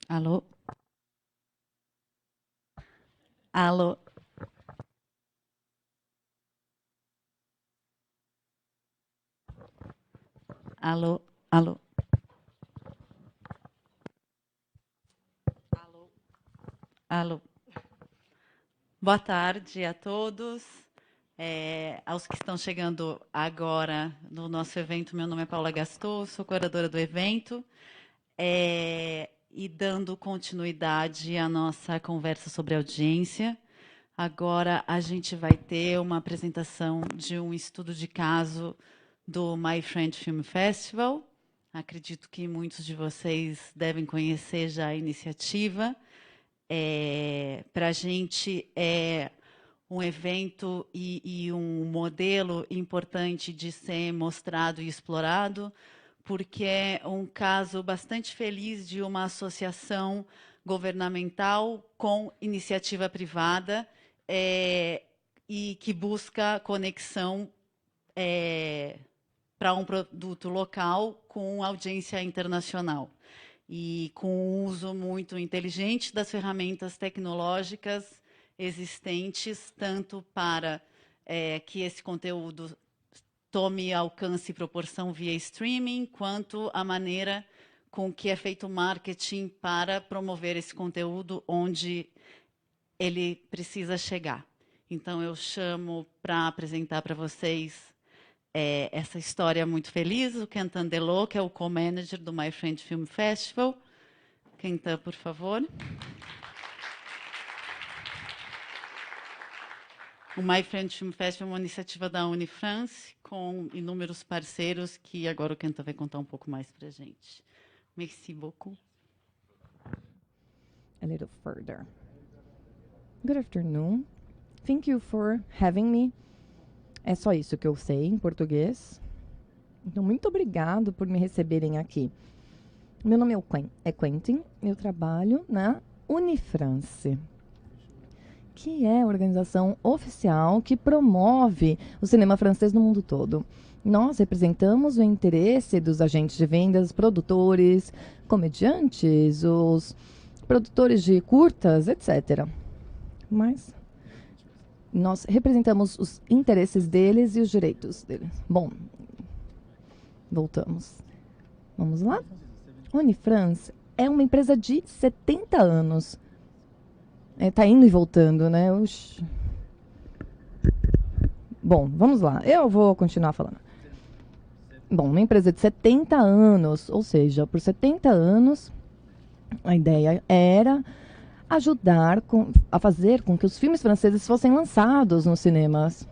Alô? Alô? Alô? Alô? Alô? Boa tarde a todos. Aos que estão chegando agora no nosso evento, meu nome é Paula Gastou, sou curadora do evento. E dando continuidade à nossa conversa sobre audiência, agora a gente vai ter uma apresentação de um estudo de caso do My Friend Film Festival. Acredito que muitos de vocês devem conhecer já a iniciativa. Para a gente é um evento e um modelo importante de ser mostrado e explorado, porque é um caso bastante feliz de uma associação governamental com iniciativa privada e que busca conexão para um produto local com audiência internacional e com o uso muito inteligente das ferramentas tecnológicas existentes, tanto para que esse conteúdo tome alcance e proporção via streaming, quanto a maneira com que é feito o marketing para promover esse conteúdo onde ele precisa chegar. Então, eu chamo para apresentar para vocês essa história muito feliz, o Kentan Delô, que é o co-manager do My Friend Film Festival. Kentan, por favor. O My Friend Film Festival é uma iniciativa da Unifrance, com inúmeros parceiros, que agora o Kentan vai contar um pouco mais para a gente. Merci beaucoup. A little further. Good afternoon. Thank you for having me. É só isso que eu sei em português. Então, muito obrigado por me receberem aqui. Meu nome é Quentin, eu trabalho na Unifrance, que é a organização oficial que promove o cinema francês no mundo todo. Nós representamos o interesse dos agentes de vendas, produtores, comediantes, os produtores de curtas, etc. Mas nós representamos os interesses deles e os direitos deles. Bom, voltamos. Vamos lá? Unifrance é uma empresa de 70 anos. Tá indo e voltando, né? Oxi. Bom, vamos lá. Eu vou continuar falando. Bom, uma empresa de 70 anos, ou seja, por 70 anos, a ideia era ajudar a fazer com que os filmes franceses fossem lançados nos cinemas.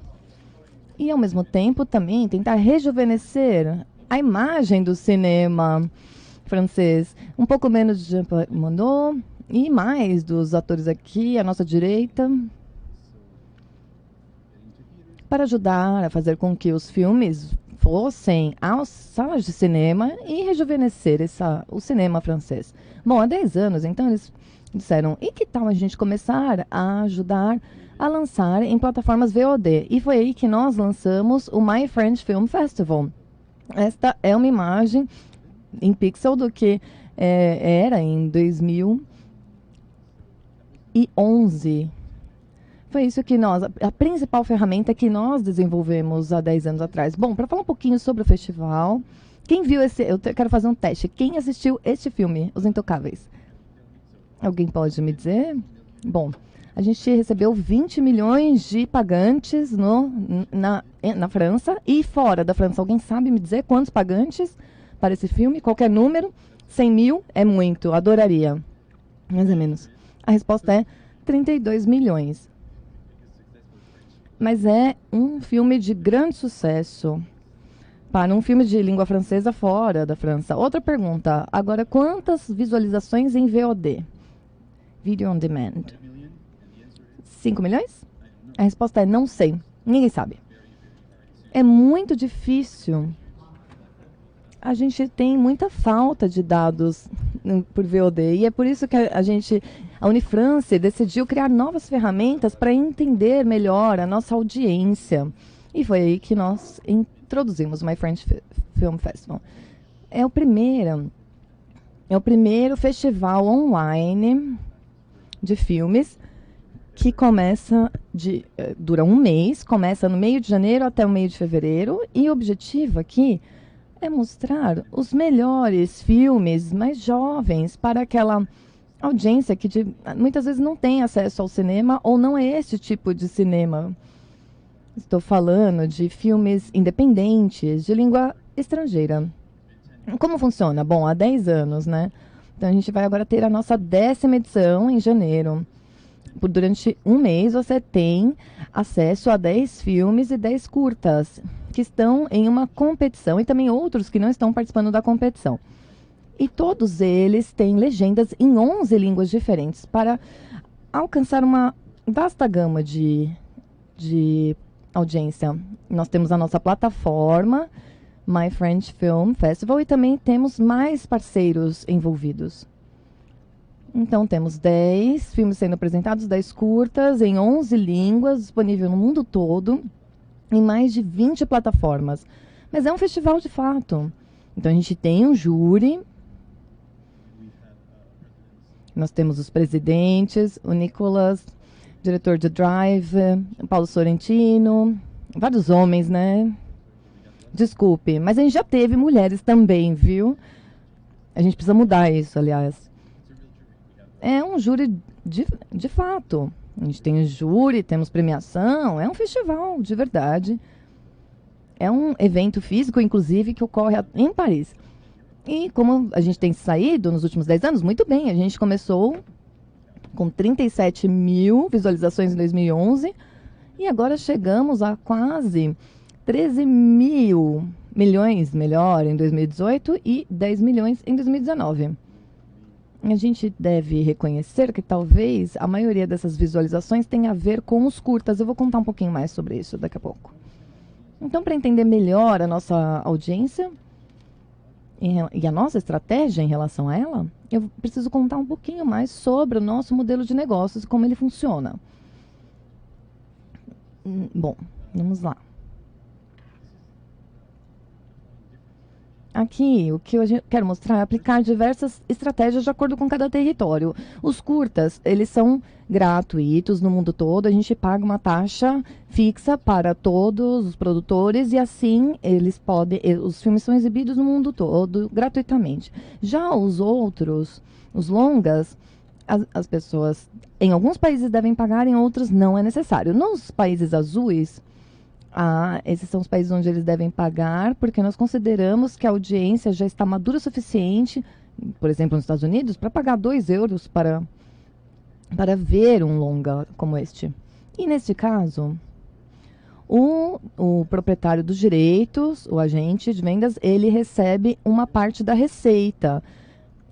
E, ao mesmo tempo, também tentar rejuvenescer a imagem do cinema francês. Um pouco menos de Jean Monod e mais dos atores aqui à nossa direita, para ajudar a fazer com que os filmes fossem às salas de cinema e rejuvenescer o cinema francês. Bom, há 10 anos, então, eles disseram, e que tal a gente começar a ajudar a lançar em plataformas VOD? E foi aí que nós lançamos o My Friend Film Festival. Esta é uma imagem em pixel do que era em 2011. Foi isso que a principal ferramenta que nós desenvolvemos há 10 anos atrás. Bom, para falar um pouquinho sobre o festival, quem viu eu quero fazer um teste. Quem assistiu este filme, Os Intocáveis? Alguém pode me dizer? Bom, a gente recebeu 20 milhões de pagantes na França e fora da França. Alguém sabe me dizer quantos pagantes para esse filme? Qualquer número? 100 mil é muito, adoraria. Mais ou menos. A resposta é 32 milhões. Mas é um filme de grande sucesso para um filme de língua francesa fora da França. Outra pergunta. Agora, quantas visualizações em VOD? Video on Demand. 5 milhões? A resposta é não sei. Ninguém sabe. É muito difícil. A gente tem muita falta de dados por VOD. E é por isso que a Unifrance decidiu criar novas ferramentas para entender melhor a nossa audiência. E foi aí que nós introduzimos o My Friend Film Festival. É o primeiro É o primeiro festival online de filmes que dura um mês, começa no meio de janeiro até o meio de fevereiro, e o objetivo aqui é mostrar os melhores filmes mais jovens para aquela audiência que muitas vezes não tem acesso ao cinema ou não é esse tipo de cinema. Estou falando de filmes independentes, de língua estrangeira. Como funciona? Bom, há 10 anos, né? Então a gente vai agora ter a nossa 10ª edição em janeiro. Durante um mês você tem acesso a 10 filmes e 10 curtas que estão em uma competição e também outros que não estão participando da competição. E todos eles têm legendas em 11 línguas diferentes para alcançar uma vasta gama de audiência. Nós temos a nossa plataforma, My French Film Festival, e também temos mais parceiros envolvidos. Então, temos 10 filmes sendo apresentados, 10 curtas, em 11 línguas, disponível no mundo todo, em mais de 20 plataformas. Mas é um festival de fato. Então, a gente tem um júri. Nós temos os presidentes, o Nicolas, diretor de Drive, o Paulo Sorrentino, vários homens, né? Desculpe, mas a gente já teve mulheres também, viu? A gente precisa mudar isso, aliás. É um júri de fato. A gente tem júri, temos premiação, é um festival de verdade. É um evento físico, inclusive, que ocorre em Paris. E como a gente tem saído nos últimos 10 anos, muito bem, a gente começou com 37 mil visualizações em 2011 e agora chegamos a quase 13 milhões, melhor, em 2018 e 10 milhões em 2019. A gente deve reconhecer que talvez a maioria dessas visualizações tenha a ver com os curtas. Eu vou contar um pouquinho mais sobre isso daqui a pouco. Então, para entender melhor a nossa audiência e a nossa estratégia em relação a ela, eu preciso contar um pouquinho mais sobre o nosso modelo de negócios e como ele funciona. Bom, vamos lá. Aqui, o que eu quero mostrar é aplicar diversas estratégias de acordo com cada território. Os curtas, eles são gratuitos no mundo todo. A gente paga uma taxa fixa para todos os produtores e assim os filmes são exibidos no mundo todo gratuitamente. Já os outros, os longas, as pessoas em alguns países devem pagar, em outros não é necessário. Nos países azuis, esses são os países onde eles devem pagar, porque nós consideramos que a audiência já está madura o suficiente, por exemplo, nos Estados Unidos, para pagar 2 euros para ver um longa como este. E neste caso, o proprietário dos direitos, o agente de vendas, ele recebe uma parte da receita.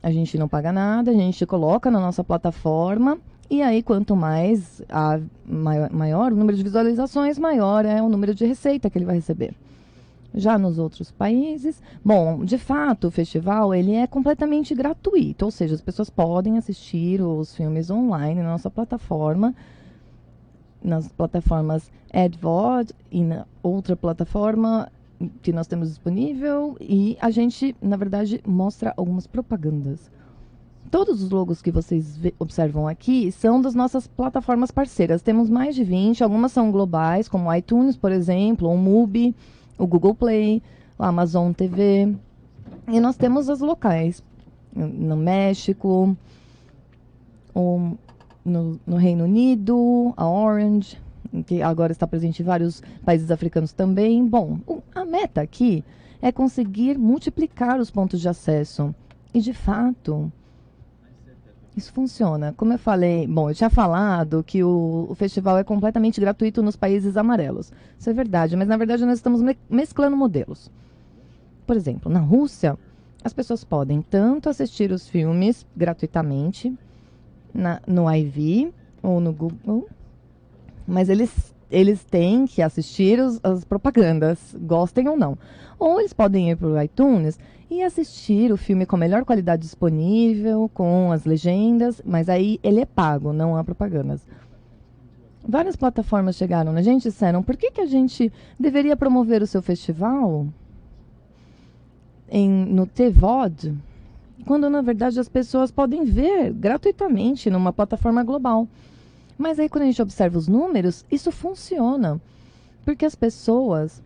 A gente não paga nada, a gente coloca na nossa plataforma. E aí, quanto maior o número de visualizações, maior é o número de receita que ele vai receber. Já nos outros países, bom, de fato, o festival ele é completamente gratuito, ou seja, as pessoas podem assistir os filmes online na nossa plataforma, nas plataformas AdVod e na outra plataforma que nós temos disponível, e a gente, na verdade, mostra algumas propagandas. Todos os logos que vocês observam aqui são das nossas plataformas parceiras. Temos mais de 20, algumas são globais, como o iTunes, por exemplo, o Mubi, o Google Play, o Amazon TV. E nós temos as locais, no México, no Reino Unido, a Orange, que agora está presente em vários países africanos também. Bom, a meta aqui é conseguir multiplicar os pontos de acesso. E, de fato, isso funciona. Como eu falei, bom, eu tinha falado que o festival é completamente gratuito nos países amarelos. Isso é verdade, mas na verdade nós estamos mesclando modelos. Por exemplo, na Rússia, as pessoas podem tanto assistir os filmes gratuitamente no IV ou no Google, mas eles têm que assistir as propagandas, gostem ou não. Ou eles podem ir para o iTunes e assistir o filme com a melhor qualidade disponível, com as legendas, mas aí ele é pago, não há propagandas. Várias plataformas chegaram na gente e disseram, por que a gente deveria promover o seu festival no TVOD? quando na verdade as pessoas podem ver gratuitamente numa plataforma global. Mas aí quando a gente observa os números, isso funciona, porque as pessoas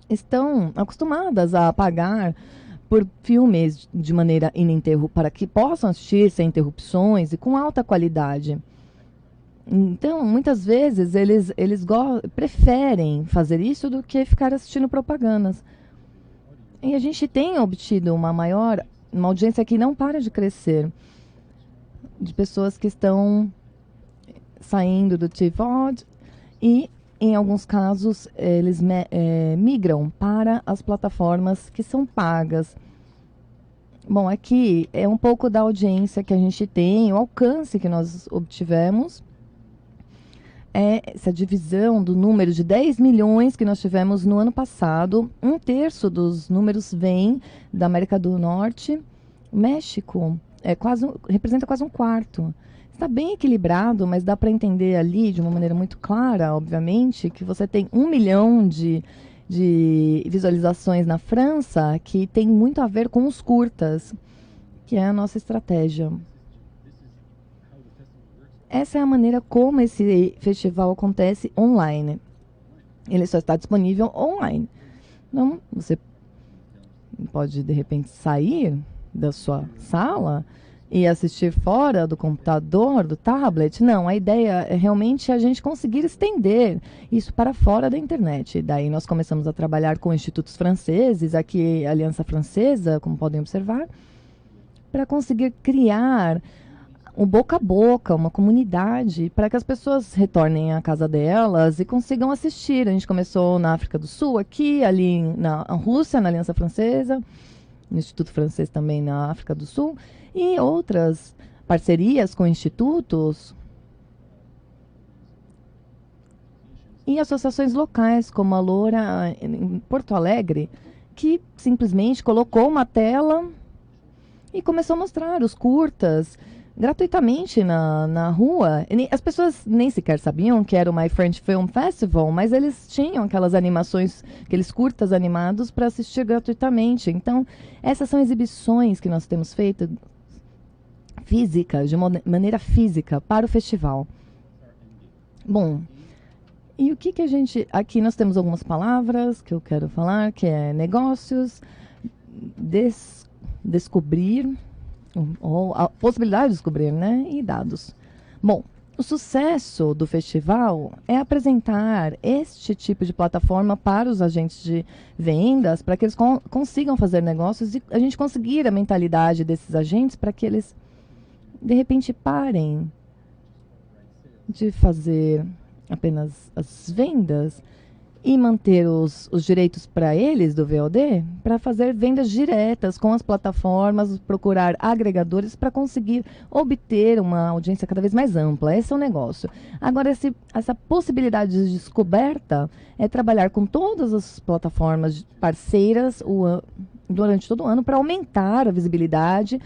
estão acostumadas a pagar por filmes de maneira ininterrupta, para que possam assistir sem interrupções e com alta qualidade. Então, muitas vezes, eles preferem fazer isso do que ficar assistindo propagandas. E a gente tem obtido uma audiência que não para de crescer, de pessoas que estão saindo do TVOD e, em alguns casos, eles migram para as plataformas que são pagas. Bom, aqui é um pouco da audiência que a gente tem, o alcance que nós obtivemos. Essa divisão do número de 10 milhões que nós tivemos no ano passado. 1/3 dos números vem da América do Norte. O México representa quase 1/4. Está bem equilibrado, mas dá para entender ali de uma maneira muito clara, obviamente, que você tem 1 milhão de visualizações na França, que tem muito a ver com os curtas, que é a nossa estratégia. Essa é a maneira como esse festival acontece online. Ele só está disponível online. Então, você pode, de repente, sair da sua sala e assistir fora do computador, do tablet. Não, a ideia é realmente a gente conseguir estender isso para fora da internet. Daí nós começamos a trabalhar com institutos franceses, aqui a Aliança Francesa, como podem observar, para conseguir criar um boca a boca, uma comunidade, para que as pessoas retornem à casa delas e consigam assistir. A gente começou na África do Sul, aqui, ali na Rússia, na Aliança Francesa, no Instituto Francês também na África do Sul, e outras parcerias com institutos e associações locais, como a Loura em Porto Alegre, que simplesmente colocou uma tela e começou a mostrar os curtas gratuitamente na rua. As pessoas nem sequer sabiam que era o My French Film Festival, mas eles tinham aquelas animações, aqueles curtas animados para assistir gratuitamente. Então, essas são exibições que nós temos feito de maneira física para o festival. Bom, e o que a gente... Aqui nós temos algumas palavras que eu quero falar, que é negócios, descobrir, ou a possibilidade de descobrir, né? E dados. Bom, o sucesso do festival é apresentar este tipo de plataforma para os agentes de vendas, para que eles consigam fazer negócios e a gente conseguir a mentalidade desses agentes para que eles, de repente, parem de fazer apenas as vendas e manter os direitos para eles do VOD, para fazer vendas diretas com as plataformas, procurar agregadores para conseguir obter uma audiência cada vez mais ampla. Esse é o negócio. Agora, essa possibilidade de descoberta é trabalhar com todas as plataformas parceiras durante todo o ano para aumentar a visibilidade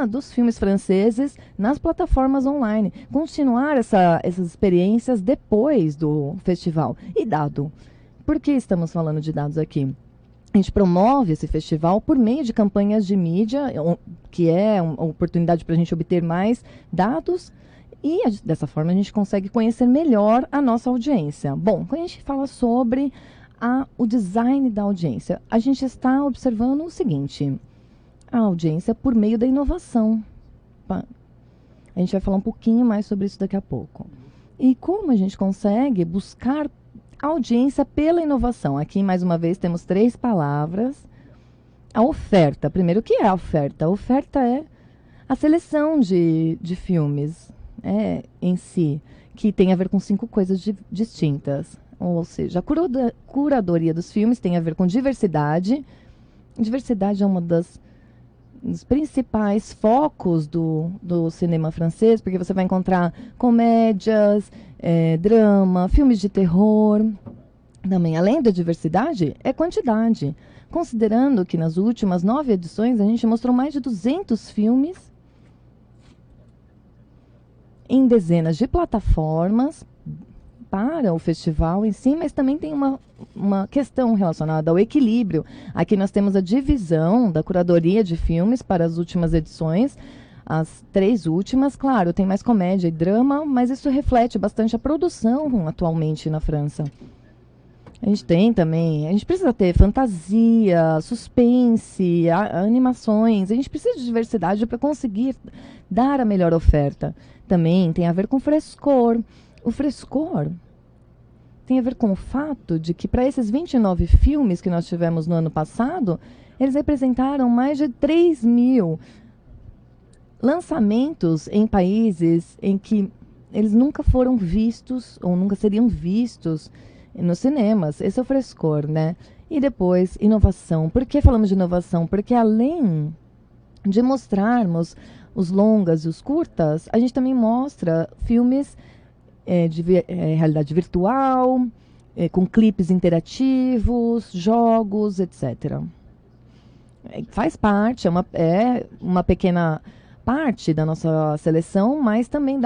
dos filmes franceses nas plataformas online. Continuar essas experiências depois do festival. E dado. Por que estamos falando de dados aqui? A gente promove esse festival por meio de campanhas de mídia, que é uma oportunidade para a gente obter mais dados e, dessa forma, a gente consegue conhecer melhor a nossa audiência. Bom, quando a gente fala sobre o design da audiência, a gente está observando o seguinte: a audiência por meio da inovação. A gente vai falar um pouquinho mais sobre isso daqui a pouco. E como a gente consegue buscar audiência pela inovação. Aqui, mais uma vez, temos 3 palavras. A oferta. Primeiro, o que é a oferta? A oferta é a seleção de filmes em si, que tem a ver com 5 coisas distintas. Ou seja, a curadoria dos filmes tem a ver com diversidade. Diversidade é uma dos principais focos do cinema francês, porque você vai encontrar comédias, drama, filmes de terror. Também, além da diversidade, é quantidade. Considerando que nas últimas 9 edições a gente mostrou mais de 200 filmes em dezenas de plataformas para o festival em si, mas também tem uma questão relacionada ao equilíbrio. Aqui nós temos a divisão da curadoria de filmes para as últimas edições. As 3 últimas, claro, tem mais comédia e drama, mas isso reflete bastante a produção atualmente na França. A gente tem também, a gente precisa ter fantasia, suspense, animações, a gente precisa de diversidade para conseguir dar a melhor oferta. Também tem a ver com frescor. O frescor tem a ver com o fato de que para esses 29 filmes que nós tivemos no ano passado, eles representaram mais de 3.000 lançamentos em países em que eles nunca foram vistos ou nunca seriam vistos nos cinemas. Esse é o frescor, né? E depois, inovação. Por que falamos de inovação? Porque além de mostrarmos os longas e os curtas, a gente também mostra filmes de realidade virtual, com clipes interativos, jogos, etc. Faz parte, é uma pequena parte da nossa seleção, mas também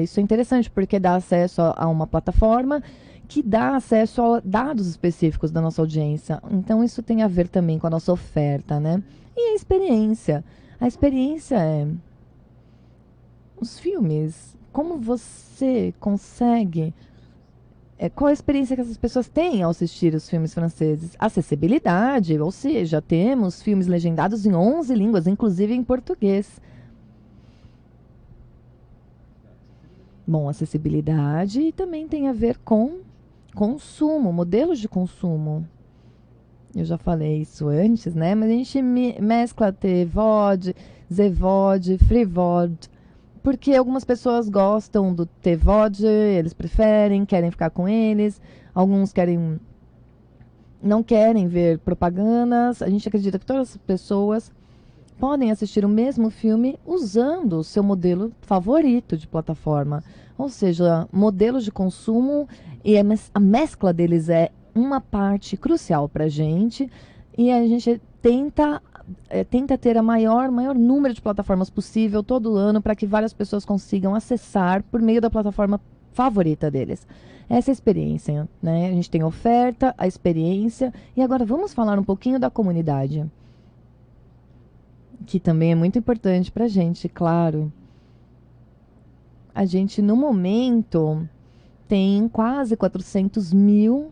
isso é interessante, porque dá acesso a uma plataforma que dá acesso a dados específicos da nossa audiência. Então, isso tem a ver também com a nossa oferta, né? E a experiência. A experiência é os filmes. Como você consegue... qual a experiência que essas pessoas têm ao assistir os filmes franceses? Acessibilidade, ou seja, temos filmes legendados em 11 línguas, inclusive em português. Bom, acessibilidade também tem a ver com consumo, modelos de consumo. Eu já falei isso antes, né? Mas a gente mescla TVOD, ZVOD, FreeVOD, porque algumas pessoas gostam do TVOD, eles preferem, querem ficar com eles, alguns não querem ver propagandas. A gente acredita que todas as pessoas podem assistir o mesmo filme usando o seu modelo favorito de plataforma. Ou seja, modelos de consumo e a mescla deles é uma parte crucial para a gente. E a gente tenta ter o maior número de plataformas possível todo ano para que várias pessoas consigam acessar por meio da plataforma favorita deles. Essa é a experiência, né? A gente tem a oferta, a experiência. E agora vamos falar um pouquinho da comunidade, que também é muito importante para a gente, claro. A gente, no momento, tem quase 400.000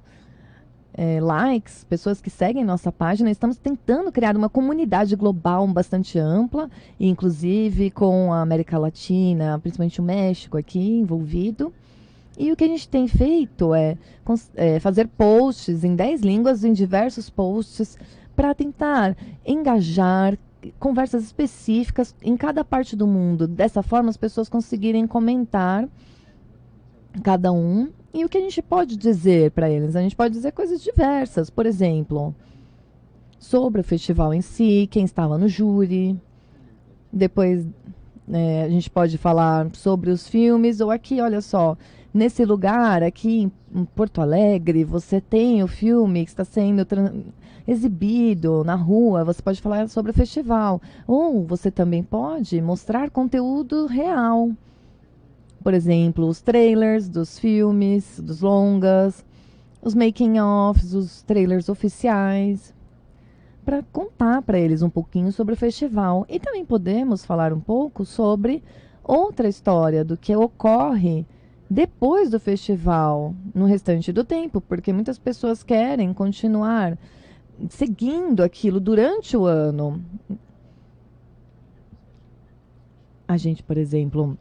likes, pessoas que seguem nossa página. Estamos tentando criar uma comunidade global bastante ampla, inclusive com a América Latina, principalmente o México aqui envolvido. E o que a gente tem feito é fazer posts em 10 línguas, em diversos posts, para tentar engajar conversas específicas em cada parte do mundo. Dessa forma, as pessoas conseguirem comentar cada um. E o que a gente pode dizer para eles? A gente pode dizer coisas diversas. Por exemplo, sobre o festival em si, quem estava no júri. Depois, a gente pode falar sobre os filmes. Ou aqui, olha só, nesse lugar, aqui em Porto Alegre, você tem o filme que está sendo exibido na rua. Você pode falar sobre o festival. Ou você também pode mostrar conteúdo real. Por exemplo, os trailers dos filmes, dos longas, os making-offs, os trailers oficiais, para contar para eles um pouquinho sobre o festival. E também podemos falar um pouco sobre outra história do que ocorre depois do festival, no restante do tempo, porque muitas pessoas querem continuar seguindo aquilo durante o ano. A gente, por exemplo,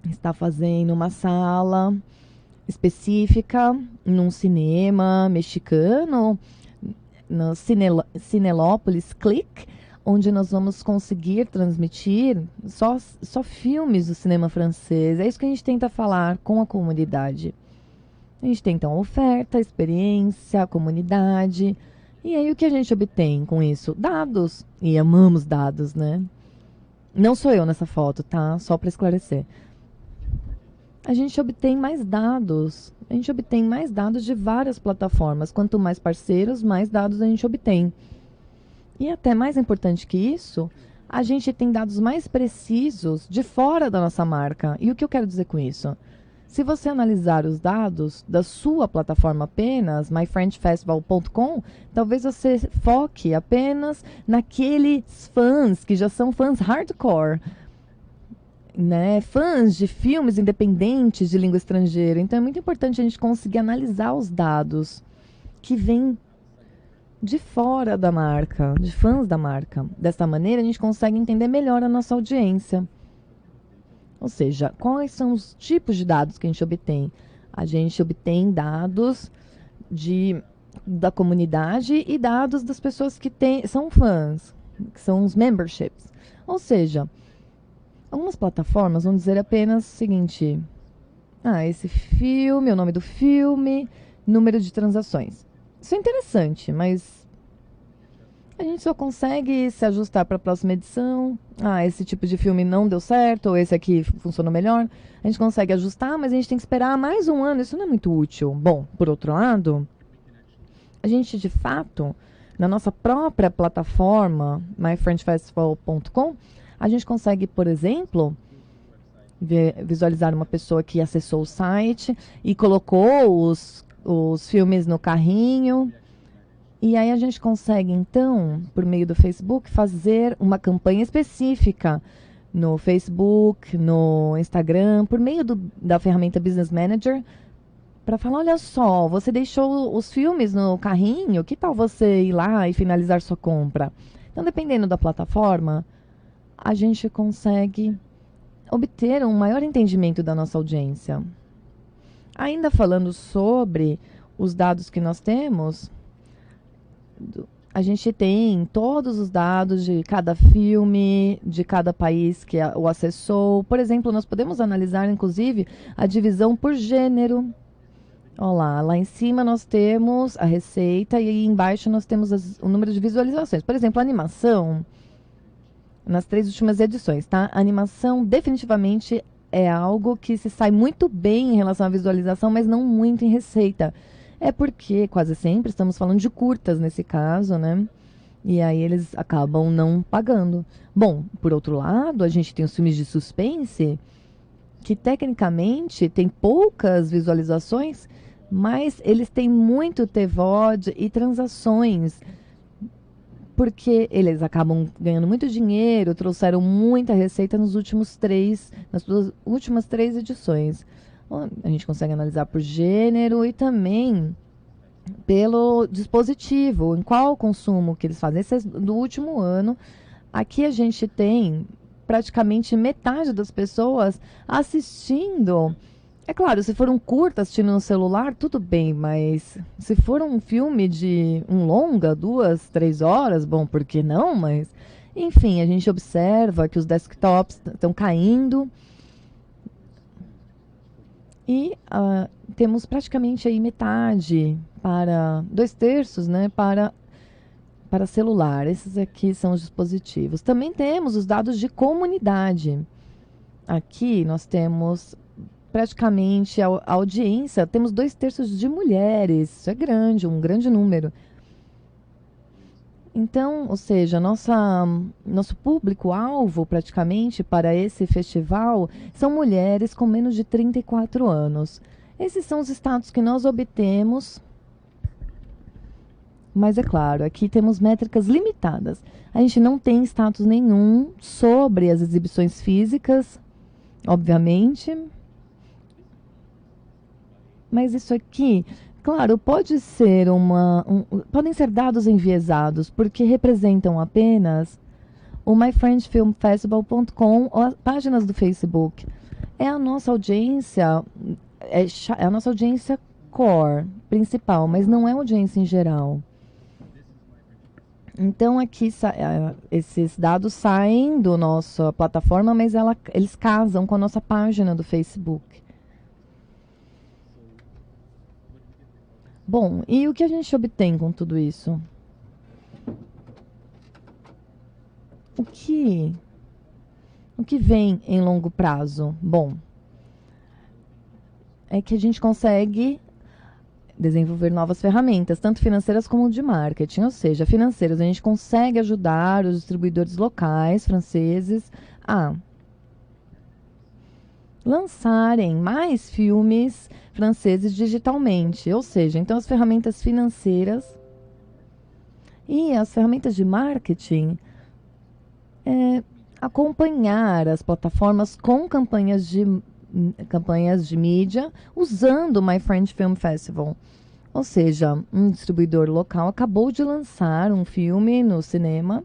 está fazendo uma sala específica num cinema mexicano, no Cinelópolis Click, onde nós vamos conseguir transmitir só filmes do cinema francês. É isso que a gente tenta falar com a comunidade. A gente tem, então, a oferta, a experiência, a comunidade. E aí o que a gente obtém com isso? Dados. E amamos dados, né? Não sou eu nessa foto, tá? Só para esclarecer. A gente obtém mais dados. A gente obtém mais dados de várias plataformas. Quanto mais parceiros, mais dados a gente obtém. E até mais importante que isso, a gente tem dados mais precisos de fora da nossa marca. E o que eu quero dizer com isso? Se você analisar os dados da sua plataforma apenas, myfrenchfestival.com, talvez você foque apenas naqueles fãs que já são fãs hardcore, né? Fãs de filmes independentes de língua estrangeira. Então é muito importante a gente conseguir analisar os dados que vêm de fora da marca, de fãs da marca. Dessa maneira, a gente consegue entender melhor a nossa audiência. Ou seja, quais são os tipos de dados que a gente obtém? A gente obtém dados da comunidade e dados das pessoas que são fãs, que são os memberships. Ou seja, algumas plataformas vão dizer apenas o seguinte: esse filme, o nome do filme, número de transações. Isso é interessante, mas a gente só consegue se ajustar para a próxima edição. Esse tipo de filme não deu certo, ou esse aqui funcionou melhor. A gente consegue ajustar, mas a gente tem que esperar mais um ano. Isso não é muito útil. Bom, por outro lado, a gente, de fato, na nossa própria plataforma, myfrenchfestival.com, a gente consegue, por exemplo, visualizar uma pessoa que acessou o site e colocou os filmes no carrinho. E aí a gente consegue, então, por meio do Facebook, fazer uma campanha específica no Facebook, no Instagram, por meio da ferramenta Business Manager, para falar, olha só, você deixou os filmes no carrinho, que tal você ir lá e finalizar sua compra? Então, dependendo da plataforma, a gente consegue obter um maior entendimento da nossa audiência. Ainda falando sobre os dados que nós temos, a gente tem todos os dados de cada filme, de cada país que o acessou. Por exemplo, nós podemos analisar, inclusive, a divisão por gênero. Olha lá em cima nós temos a receita e aí embaixo nós temos o número de visualizações. Por exemplo, a animação, nas 3 últimas edições, tá? A animação definitivamente é algo que se sai muito bem em relação à visualização, mas não muito em receita. É porque quase sempre estamos falando de curtas nesse caso, né? E aí eles acabam não pagando. Bom, por outro lado, a gente tem os filmes de suspense, que tecnicamente tem poucas visualizações, mas eles têm muito TVOD e transações, porque eles acabam ganhando muito dinheiro, trouxeram muita receita nas duas últimas 3 edições. A gente consegue analisar por gênero e também pelo dispositivo, em qual consumo que eles fazem. Esse é do último ano. Aqui a gente tem praticamente metade das pessoas assistindo. É claro, se for um curta assistindo no celular, tudo bem, mas se for um filme de um longa, 2, 3 horas, bom, por que não? Mas, enfim, a gente observa que os desktops estão caindo. E temos praticamente aí metade para 2/3, né, para celular. Esses aqui são os dispositivos. Também temos os dados de comunidade. Aqui nós temos praticamente a audiência, temos 2/3 de mulheres. Isso é grande, um grande número. Então, ou seja, nosso público-alvo praticamente para esse festival são mulheres com menos de 34 anos. Esses são os status que nós obtemos, mas é claro, aqui temos métricas limitadas. A gente não tem status nenhum sobre as exibições físicas, obviamente, mas isso aqui... Claro, podem ser dados enviesados, porque representam apenas o myfrenchfilmfestival.com ou as páginas do Facebook. É a nossa audiência, é a nossa audiência core, principal, mas não é audiência em geral. Então, aqui esses dados saem da nossa plataforma, mas eles casam com a nossa página do Facebook. Bom, e o que a gente obtém com tudo isso? O que vem em longo prazo? Bom, é que a gente consegue desenvolver novas ferramentas, tanto financeiras como de marketing. Ou seja, financeiras, a gente consegue ajudar os distribuidores locais franceses a lançarem mais filmes franceses digitalmente. Ou seja, então as ferramentas financeiras e as ferramentas de marketing acompanhar as plataformas com campanhas de mídia usando o My French Film Festival. Ou seja, um distribuidor local acabou de lançar um filme no cinema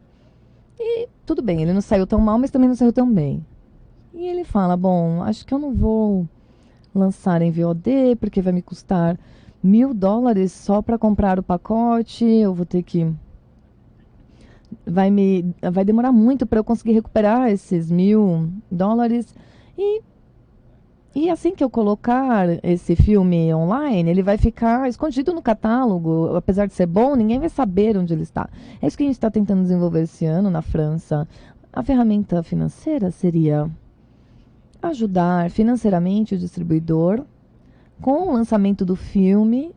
e tudo bem, ele não saiu tão mal, mas também não saiu tão bem. E ele fala, bom, acho que eu não vou lançar em VOD porque vai me custar $1.000 só para comprar o pacote, eu vou ter que... Vai demorar muito para eu conseguir recuperar esses $1.000 e assim que eu colocar esse filme online, ele vai ficar escondido no catálogo. Apesar de ser bom, ninguém vai saber onde ele está. É isso que a gente está tentando desenvolver esse ano na França. A ferramenta financeira seria ajudar financeiramente o distribuidor com o lançamento do filme,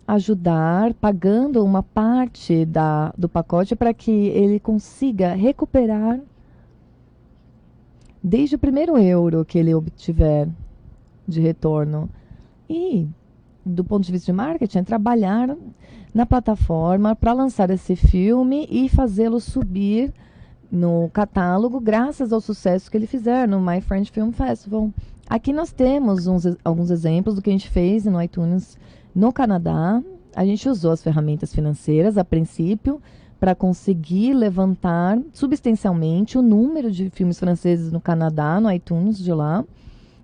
ajudar pagando uma parte do pacote para que ele consiga recuperar desde o primeiro euro que ele obtiver de retorno. E, do ponto de vista de marketing, trabalhar na plataforma para lançar esse filme e fazê-lo subir no catálogo graças ao sucesso que ele fizer no My French Film Festival. Aqui nós temos alguns exemplos do que a gente fez no iTunes no Canadá. A gente usou as ferramentas financeiras a princípio para conseguir levantar substancialmente o número de filmes franceses no Canadá, no iTunes de lá.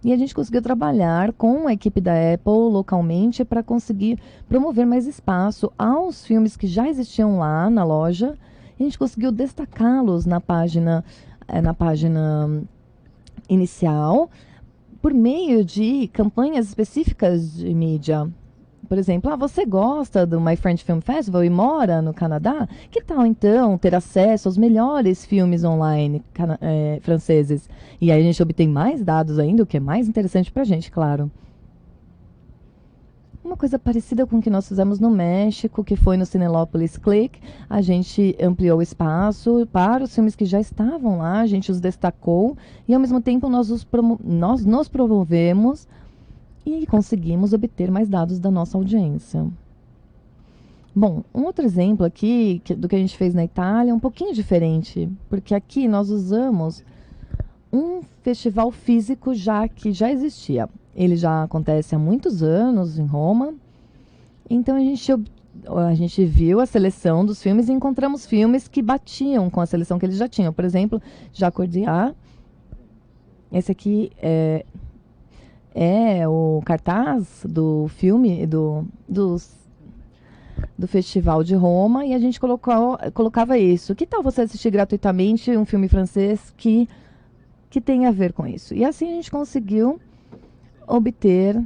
E a gente conseguiu trabalhar com a equipe da Apple localmente para conseguir promover mais espaço aos filmes que já existiam lá na loja. E a gente conseguiu destacá-los na página inicial por meio de campanhas específicas de mídia. Por exemplo, você gosta do My French Film Festival e mora no Canadá? Que tal, então, ter acesso aos melhores filmes online franceses? E aí a gente obtém mais dados ainda, o que é mais interessante para a gente, claro. Uma coisa parecida com o que nós fizemos no México, que foi no Cinelopolis Click. A gente ampliou o espaço para os filmes que já estavam lá, a gente os destacou e, ao mesmo tempo, nós nos promovemos e conseguimos obter mais dados da nossa audiência. Bom, um outro exemplo aqui do que a gente fez na Itália é um pouquinho diferente, porque aqui nós usamos um festival físico que já existia. Ele já acontece há muitos anos em Roma. Então a gente viu a seleção dos filmes e encontramos filmes que batiam com a seleção que eles já tinham. Por exemplo, Jacques Audiard. Esse aqui é o cartaz do filme do Festival de Roma, e a gente colocava isso. Que tal você assistir gratuitamente um filme francês que tem a ver com isso? E assim a gente conseguiu obter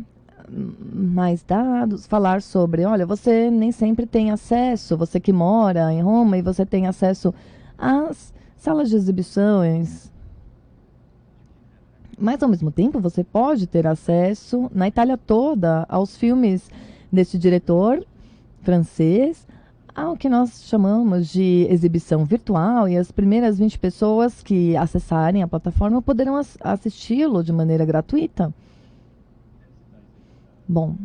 mais dados, falar sobre, olha, você nem sempre tem acesso, você que mora em Roma, e você tem acesso às salas de exibições, mas, ao mesmo tempo, você pode ter acesso, na Itália toda, aos filmes desse diretor francês, ao que nós chamamos de exibição virtual, e as primeiras 20 pessoas que acessarem a plataforma poderão assisti-lo de maneira gratuita. Bom,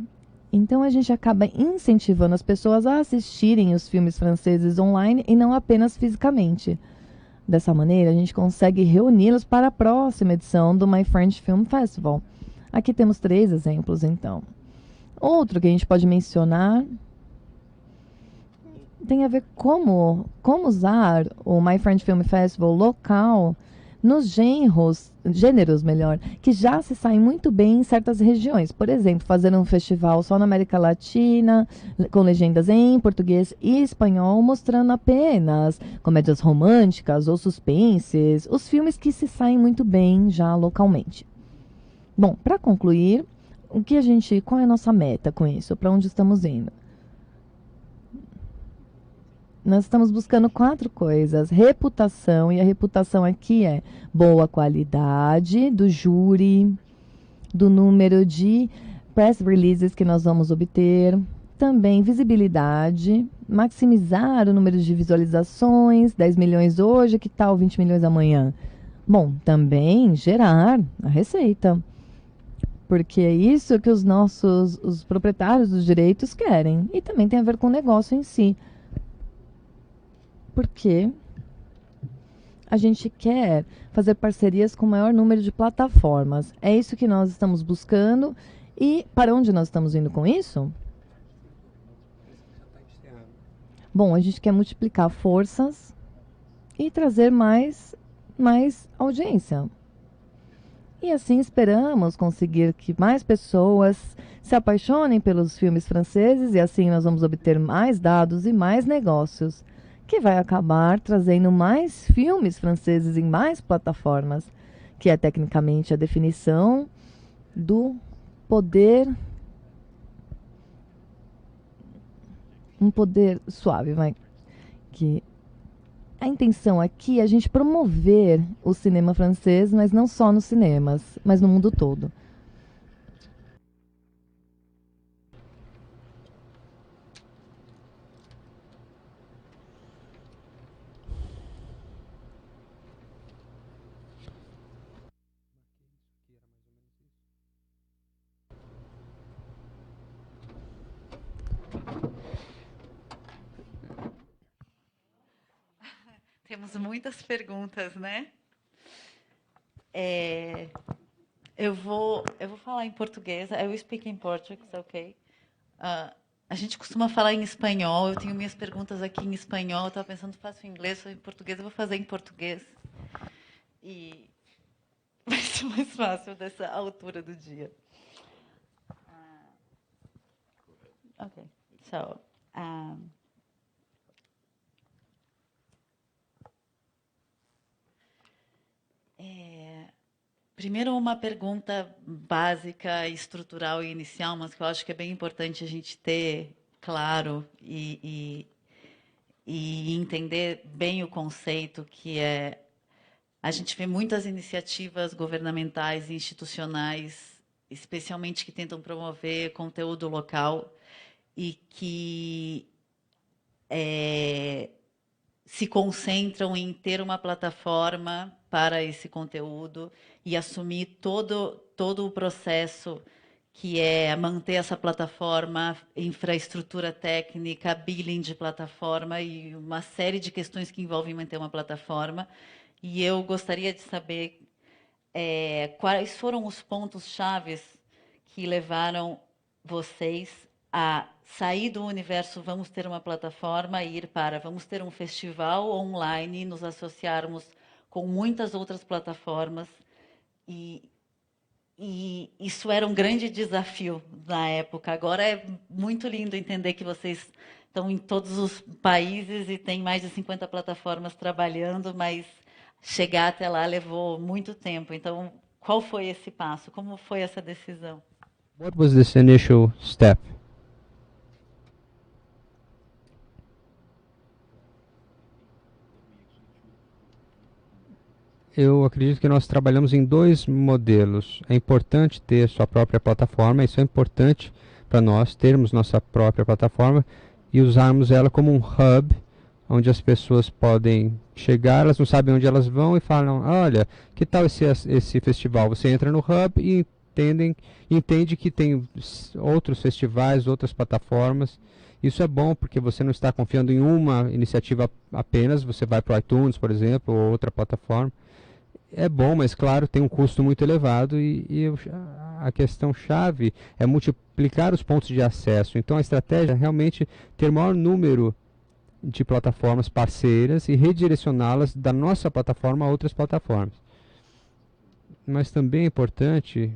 então a gente acaba incentivando as pessoas a assistirem os filmes franceses online e não apenas fisicamente. Dessa maneira, a gente consegue reuni-los para a próxima edição do My French Film Festival. Aqui temos 3 exemplos, então. Outro que a gente pode mencionar tem a ver como usar o My French Film Festival local nos gêneros, que já se saem muito bem em certas regiões. Por exemplo, fazer um festival só na América Latina, com legendas em português e espanhol, mostrando apenas comédias românticas ou suspenses, os filmes que se saem muito bem já localmente. Bom, para concluir, qual é a nossa meta com isso? Para onde estamos indo? Nós estamos buscando 4 coisas. Reputação, e a reputação aqui é boa qualidade do júri, do número de press releases que nós vamos obter, também visibilidade, maximizar o número de visualizações, 10 milhões hoje, que tal 20 milhões amanhã? Bom, também gerar a receita, porque é isso que os proprietários dos direitos querem. E também tem a ver com o negócio em si. Porque a gente quer fazer parcerias com o maior número de plataformas. É isso que nós estamos buscando. E para onde nós estamos indo com isso? Bom, a gente quer multiplicar forças e trazer mais audiência. E assim esperamos conseguir que mais pessoas se apaixonem pelos filmes franceses e assim nós vamos obter mais dados e mais negócios, que vai acabar trazendo mais filmes franceses em mais plataformas, que é tecnicamente a definição do poder, um poder suave, vai, que a intenção aqui é a gente promover o cinema francês, mas não só nos cinemas, mas no mundo todo. Temos muitas perguntas, né? É, eu vou falar em português. I will speak in Portuguese, ok? A gente costuma falar em espanhol. Eu tenho minhas perguntas aqui em espanhol. Eu estava pensando, faço em inglês ou em português. Eu vou fazer em português. E vai ser mais fácil dessa altura do dia. Ok. So, primeiro, uma pergunta básica, estrutural e inicial, mas que eu acho que é bem importante a gente ter claro e entender bem o conceito, que é a gente vê muitas iniciativas governamentais e institucionais, especialmente que tentam promover conteúdo local e que se concentram em ter uma plataforma para esse conteúdo e assumir todo o processo que é manter essa plataforma, infraestrutura técnica, billing de plataforma e uma série de questões que envolvem manter uma plataforma. E eu gostaria de saber quais foram os pontos chaves que levaram vocês a sair do universo vamos ter uma plataforma e ir para vamos ter um festival online, nos associarmos com muitas outras plataformas e, e isso era um grande desafio na época. Agora é muito lindo entender que vocês estão em todos os países e tem mais de 50 plataformas trabalhando, mas chegar até lá levou muito tempo. Então, qual foi esse passo? Como foi essa decisão? What was this initial step? Eu acredito que nós trabalhamos em dois modelos. É importante ter sua própria plataforma, isso é importante para nós termos nossa própria plataforma e usarmos ela como um hub onde as pessoas podem chegar, elas não sabem onde elas vão e falam, olha, que tal esse festival? Você entra no hub e entende que tem outros festivais, outras plataformas. Isso é bom porque você não está confiando em uma iniciativa apenas, você vai para o iTunes, por exemplo, ou outra plataforma. É bom, mas claro, tem um custo muito elevado a questão chave é multiplicar os pontos de acesso. Então a estratégia é realmente ter maior número de plataformas parceiras e redirecioná-las da nossa plataforma a outras plataformas. Mas também é importante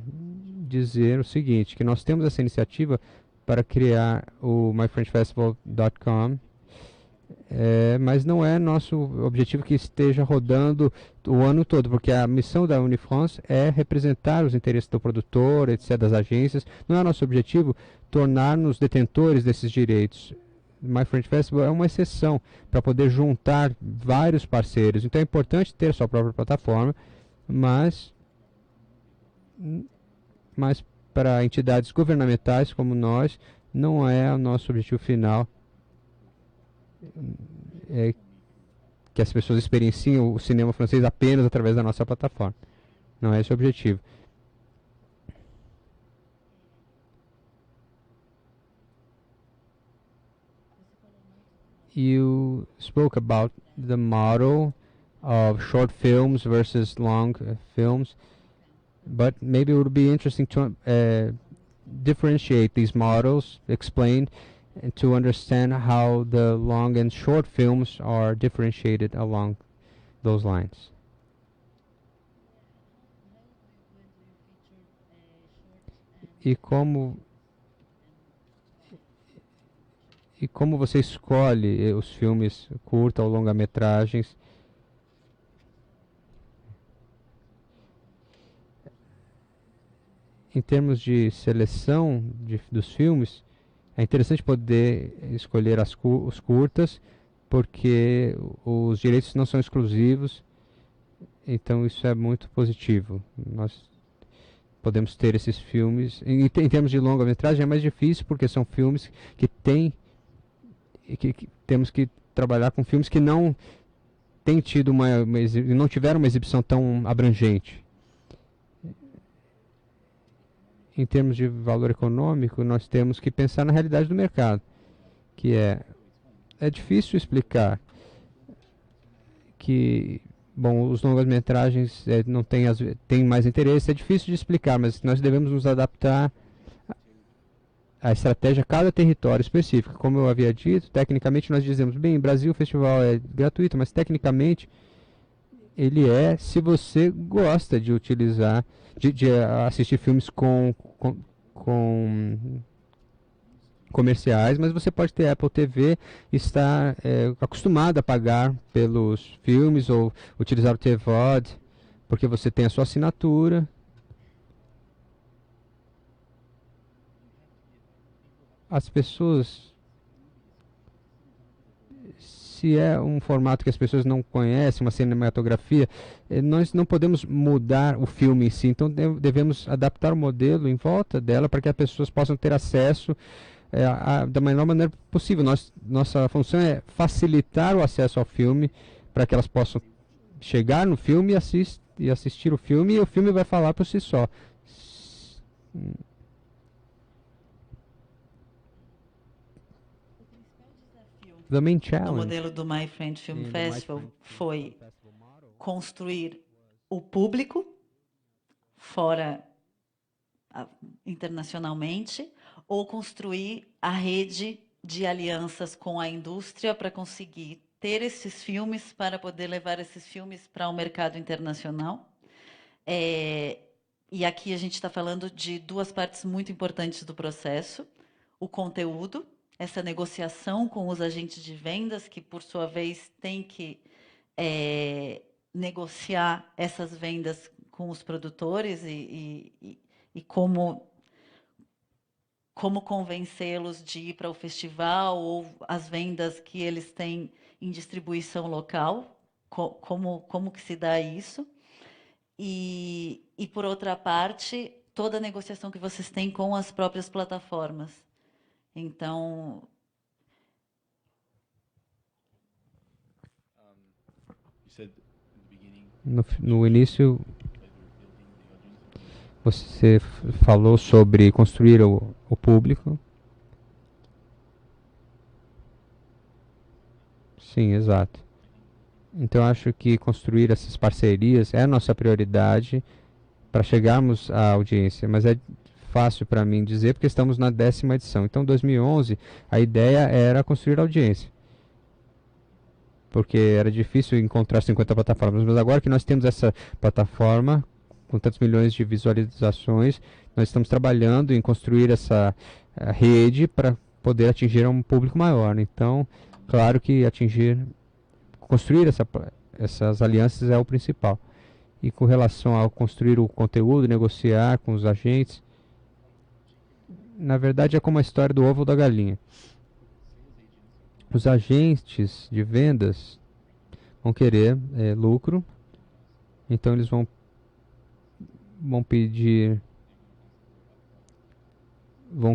dizer o seguinte, que nós temos essa iniciativa para criar o myfrenchfestival.com, mas não é nosso objetivo que esteja rodando o ano todo, porque a missão da Unifrance é representar os interesses do produtor, etc., das agências. Não é nosso objetivo tornar-nos detentores desses direitos. My French Festival é uma exceção para poder juntar vários parceiros. Então é importante ter sua própria plataforma, mas para entidades governamentais como nós, não é o nosso objetivo final que as pessoas experienciem o cinema francês apenas através da nossa plataforma. Não é esse o objetivo. You spoke about the model of short films versus long films, but maybe it would be interesting to differentiate these models, explain, and to understand how the long and short films are differentiated along those lines. E como você escolhe os filmes curta ou longa-metragens? Em termos de seleção dos filmes, é interessante poder escolher os curtas, porque os direitos não são exclusivos, então isso é muito positivo. Nós podemos ter esses filmes. Em termos de longa-metragem é mais difícil, porque são filmes que temos que trabalhar com filmes que não têm tido não tiveram uma exibição tão abrangente. Em termos de valor econômico, nós temos que pensar na realidade do mercado, que é difícil explicar que, bom, os longas-metragens não têm mais interesse, é difícil de explicar, mas nós devemos nos adaptar à estratégia a cada território específico. Como eu havia dito, tecnicamente nós dizemos, bem, Brasil o festival é gratuito, mas tecnicamente ele se você gosta de utilizar, de assistir filmes com comerciais, mas você pode ter Apple TV, estar acostumado a pagar pelos filmes ou utilizar o TVOD, porque você tem a sua assinatura. As pessoas, se é um formato que as pessoas não conhecem, uma cinematografia, nós não podemos mudar o filme em si, então devemos adaptar o modelo em volta dela para que as pessoas possam ter acesso da melhor maneira possível. Nossa função é facilitar o acesso ao filme para que elas possam chegar no filme e assistir o filme, e o filme vai falar por si só. The main No challenge modelo do My Friend Film in the Festival My Friend foi Film Festival model construir o público fora internacionalmente, ou construir a rede de alianças com a indústria para conseguir ter esses filmes, para poder levar esses filmes para o mercado internacional. E aqui a gente está falando de duas partes muito importantes do processo: o conteúdo, essa negociação com os agentes de vendas, que por sua vez tem que negociar essas vendas com os produtores e como convencê-los de ir para o festival, ou as vendas que eles têm em distribuição local, como que se dá isso. E por outra parte, toda a negociação que vocês têm com as próprias plataformas. Então, no início você falou sobre construir o público. Sim, exato. Então acho que construir essas parcerias é a nossa prioridade para chegarmos à audiência, mas é fácil para mim dizer porque estamos na 10ª edição. Então, em 2011, a ideia era construir audiência, porque era difícil encontrar 50 plataformas, mas agora que nós temos essa plataforma com tantos milhões de visualizações, nós estamos trabalhando em construir essa rede para poder atingir um público maior. Então, claro que construir essas alianças é o principal. E com relação a construir o conteúdo, negociar com os agentes, na verdade é como a história do ovo ou da galinha. Os agentes de vendas vão querer lucro, então eles vão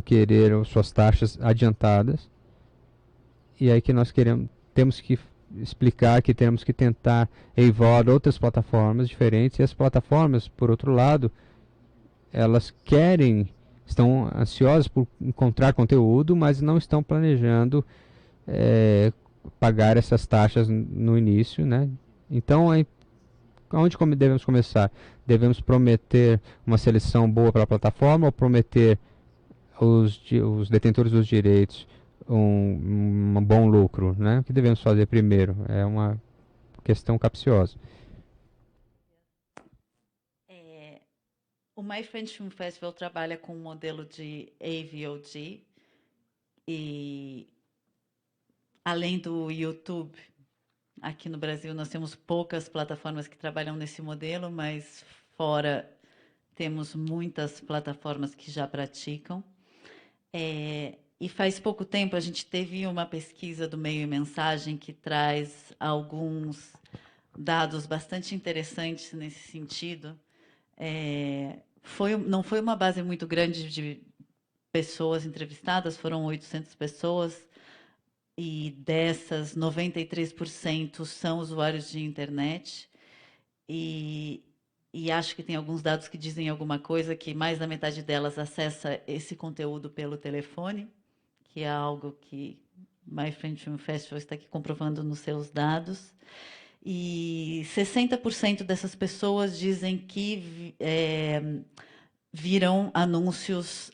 querer suas taxas adiantadas, e aí que nós temos que explicar que temos que tentar AVOD outras plataformas diferentes, e as plataformas, por outro lado, elas estão ansiosas por encontrar conteúdo, mas não estão planejando pagar essas taxas no início, né? Então, onde devemos começar? Devemos prometer uma seleção boa para a plataforma ou prometer os detentores dos direitos um bom lucro, né? O que devemos fazer primeiro? É uma questão capciosa. O My French Film Festival trabalha com um modelo de AVOD e, além do YouTube, aqui no Brasil nós temos poucas plataformas que trabalham nesse modelo, mas fora temos muitas plataformas que já praticam. E faz pouco tempo a gente teve uma pesquisa do Meio e Mensagem que traz alguns dados bastante interessantes nesse sentido. Não foi uma base muito grande de pessoas entrevistadas, foram 800 pessoas, e dessas, 93% são usuários de internet. E acho que tem alguns dados que dizem alguma coisa, que mais da metade delas acessa esse conteúdo pelo telefone, que é algo que My French Film Festival está aqui comprovando nos seus dados. E 60% dessas pessoas dizem que viram anúncios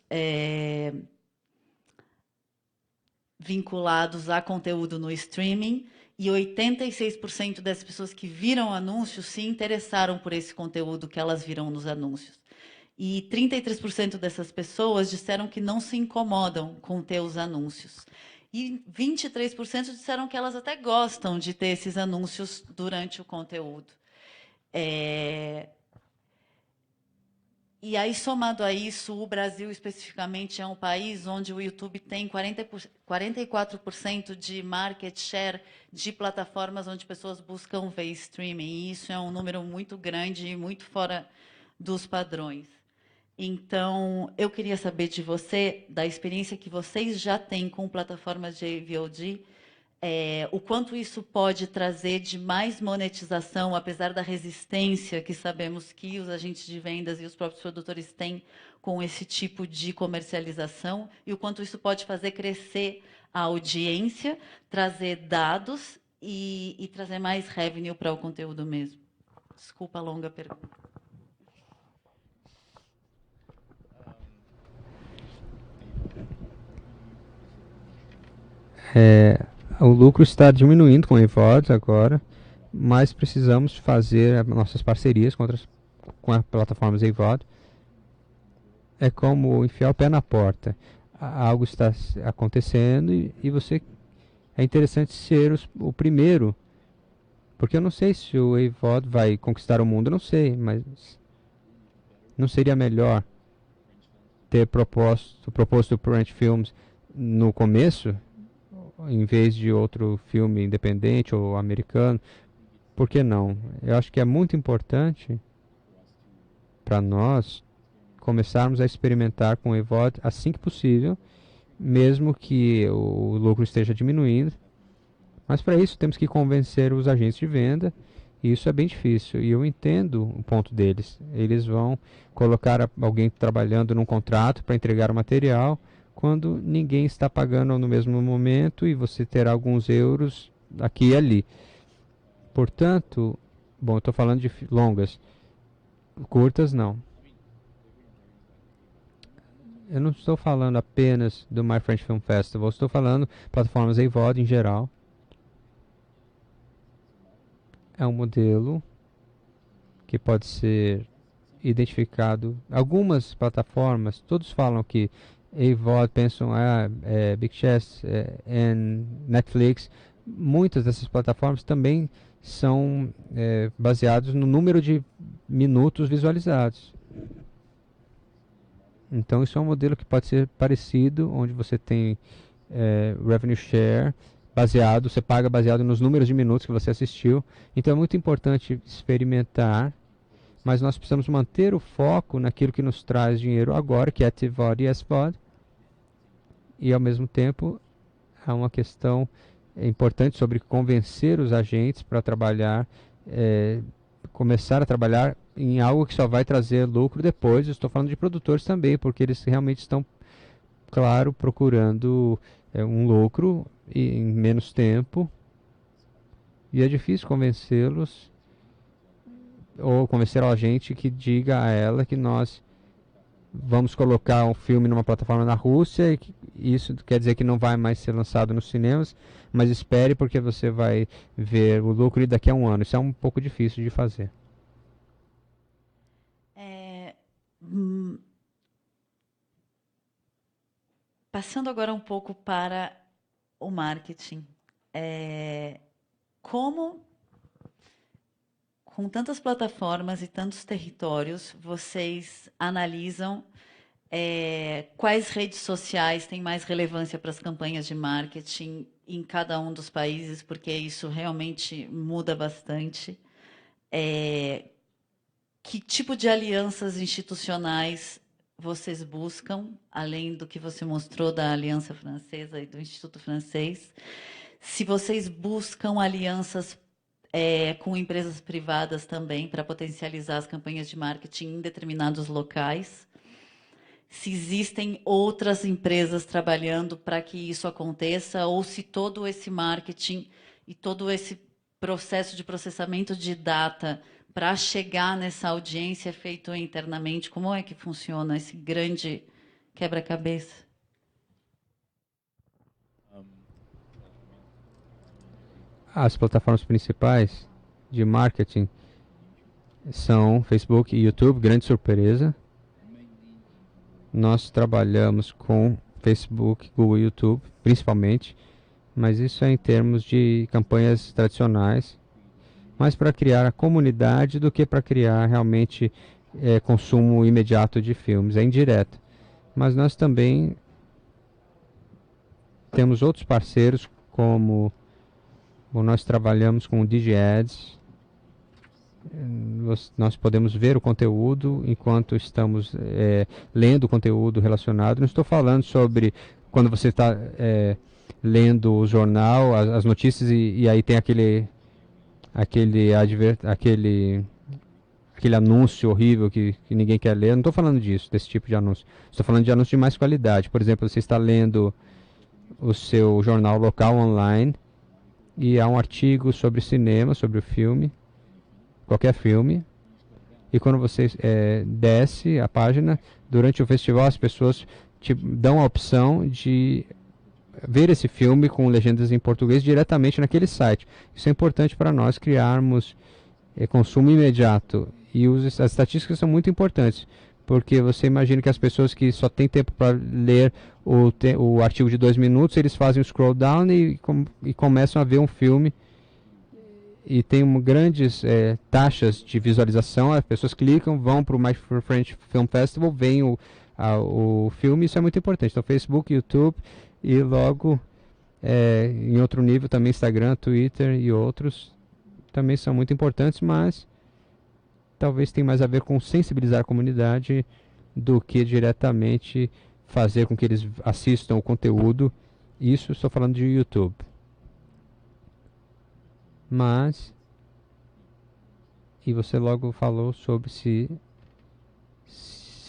vinculados a conteúdo no streaming, e 86% das pessoas que viram anúncios se interessaram por esse conteúdo que elas viram nos anúncios. E 33% dessas pessoas disseram que não se incomodam com ter os anúncios. E 23% disseram que elas até gostam de ter esses anúncios durante o conteúdo. E aí, somado a isso, o Brasil especificamente é um país onde o YouTube tem 44% de market share de plataformas onde pessoas buscam ver streaming. E isso é um número muito grande e muito fora dos padrões. Então, eu queria saber de você, da experiência que vocês já têm com plataformas de AVOD, o quanto isso pode trazer de mais monetização, apesar da resistência que sabemos que os agentes de vendas e os próprios produtores têm com esse tipo de comercialização, e o quanto isso pode fazer crescer a audiência, trazer dados e trazer mais revenue para o conteúdo mesmo. Desculpa a longa pergunta. O lucro está diminuindo com a AVOD agora, mas precisamos fazer nossas parcerias com as plataformas AVOD. É como enfiar o pé na porta. Algo está acontecendo e você é interessante ser o primeiro, porque eu não sei se o AVOD vai conquistar o mundo, eu não sei, mas não seria melhor ter proposto o French Films no começo, em vez de outro filme independente ou americano? Por que não? Eu acho que é muito importante para nós começarmos a experimentar com o AVOD assim que possível, mesmo que o lucro esteja diminuindo. Mas para isso temos que convencer os agentes de venda, e isso é bem difícil. E eu entendo o ponto deles. Eles vão colocar alguém trabalhando num contrato para entregar o material, quando ninguém está pagando no mesmo momento, e você terá alguns euros aqui e ali. Portanto, bom, eu estou falando de longas, curtas não. Eu não estou falando apenas do My French Film Festival, estou falando plataformas AVOD em geral. É um modelo que pode ser identificado. Algumas plataformas, todos falam que AVOD, pensam Big Chess, Netflix. Muitas dessas plataformas também são baseadas no número de minutos visualizados. Então isso é um modelo que pode ser parecido, onde você tem revenue share você paga baseado nos números de minutos que você assistiu. Então é muito importante experimentar, mas nós precisamos manter o foco naquilo que nos traz dinheiro agora, que é TVOD e SVOD. E ao mesmo tempo há uma questão é importante sobre convencer os agentes para trabalhar, começar a trabalhar em algo que só vai trazer lucro depois. Eu estou falando de produtores também, porque eles realmente estão, claro, procurando um lucro em menos tempo. E é difícil convencê-los ou convencer a gente que diga a ela que nós vamos colocar um filme numa plataforma na Rússia e que isso quer dizer que não vai mais ser lançado nos cinemas, mas espere porque você vai ver o lucro daqui a um ano. Isso é um pouco difícil de fazer. Passando agora um pouco para o marketing. Como, com tantas plataformas e tantos territórios, vocês analisam quais redes sociais têm mais relevância para as campanhas de marketing em cada um dos países, porque isso realmente muda bastante. Que tipo de alianças institucionais vocês buscam, além do que você mostrou da Aliança Francesa e do Instituto Francês? Se vocês buscam alianças com empresas privadas também para potencializar as campanhas de marketing em determinados locais? Se existem outras empresas trabalhando para que isso aconteça, ou se todo esse marketing e todo esse processo de processamento de data para chegar nessa audiência é feito internamente? Como é que funciona esse grande quebra-cabeça? As plataformas principais de marketing são Facebook e YouTube, grande surpresa. Nós trabalhamos com Facebook, Google e YouTube, principalmente, mas isso é em termos de campanhas tradicionais, mais para criar a comunidade do que para criar realmente consumo imediato de filmes, é indireto. Mas nós também temos outros parceiros, como nós trabalhamos com o DigiAds. Nós podemos ver o conteúdo enquanto estamos lendo o conteúdo relacionado. Não estou falando sobre quando você está lendo o jornal, as notícias, e aí tem aquele anúncio horrível que ninguém quer ler. Não estou falando disso, desse tipo de anúncio. Estou falando de anúncio de mais qualidade. Por exemplo, você está lendo o seu jornal local online e há um artigo sobre cinema, sobre o filme, qualquer filme, e quando você desce a página, durante o festival as pessoas te dão a opção de ver esse filme com legendas em português diretamente naquele site. Isso é importante para nós criarmos consumo imediato. E as estatísticas são muito importantes, porque você imagina que as pessoas que só têm tempo para ler o artigo de 2 minutos, eles fazem o scroll down e começam a ver um filme, e tem grandes taxas de visualização. As pessoas clicam, vão para o My French Film Festival, veem o filme. Isso é muito importante. Então, Facebook, YouTube e logo em outro nível também Instagram, Twitter e outros também são muito importantes, mas talvez tenha mais a ver com sensibilizar a comunidade do que diretamente fazer com que eles assistam o conteúdo. Isso estou falando de YouTube. Mas, e você logo falou sobre se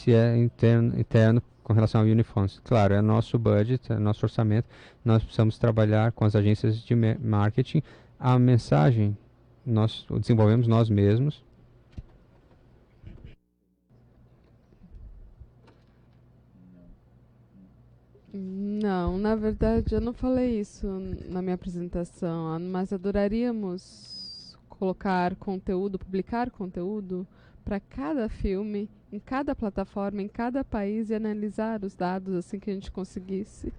é interno com relação ao Unifonds. Claro, é nosso budget, é nosso orçamento. Nós precisamos trabalhar com as agências de marketing. A mensagem nós desenvolvemos nós mesmos. Não, na verdade eu não falei isso na minha apresentação, mas adoraríamos colocar conteúdo, publicar conteúdo para cada filme, em cada plataforma, em cada país, e analisar os dados assim que a gente conseguisse.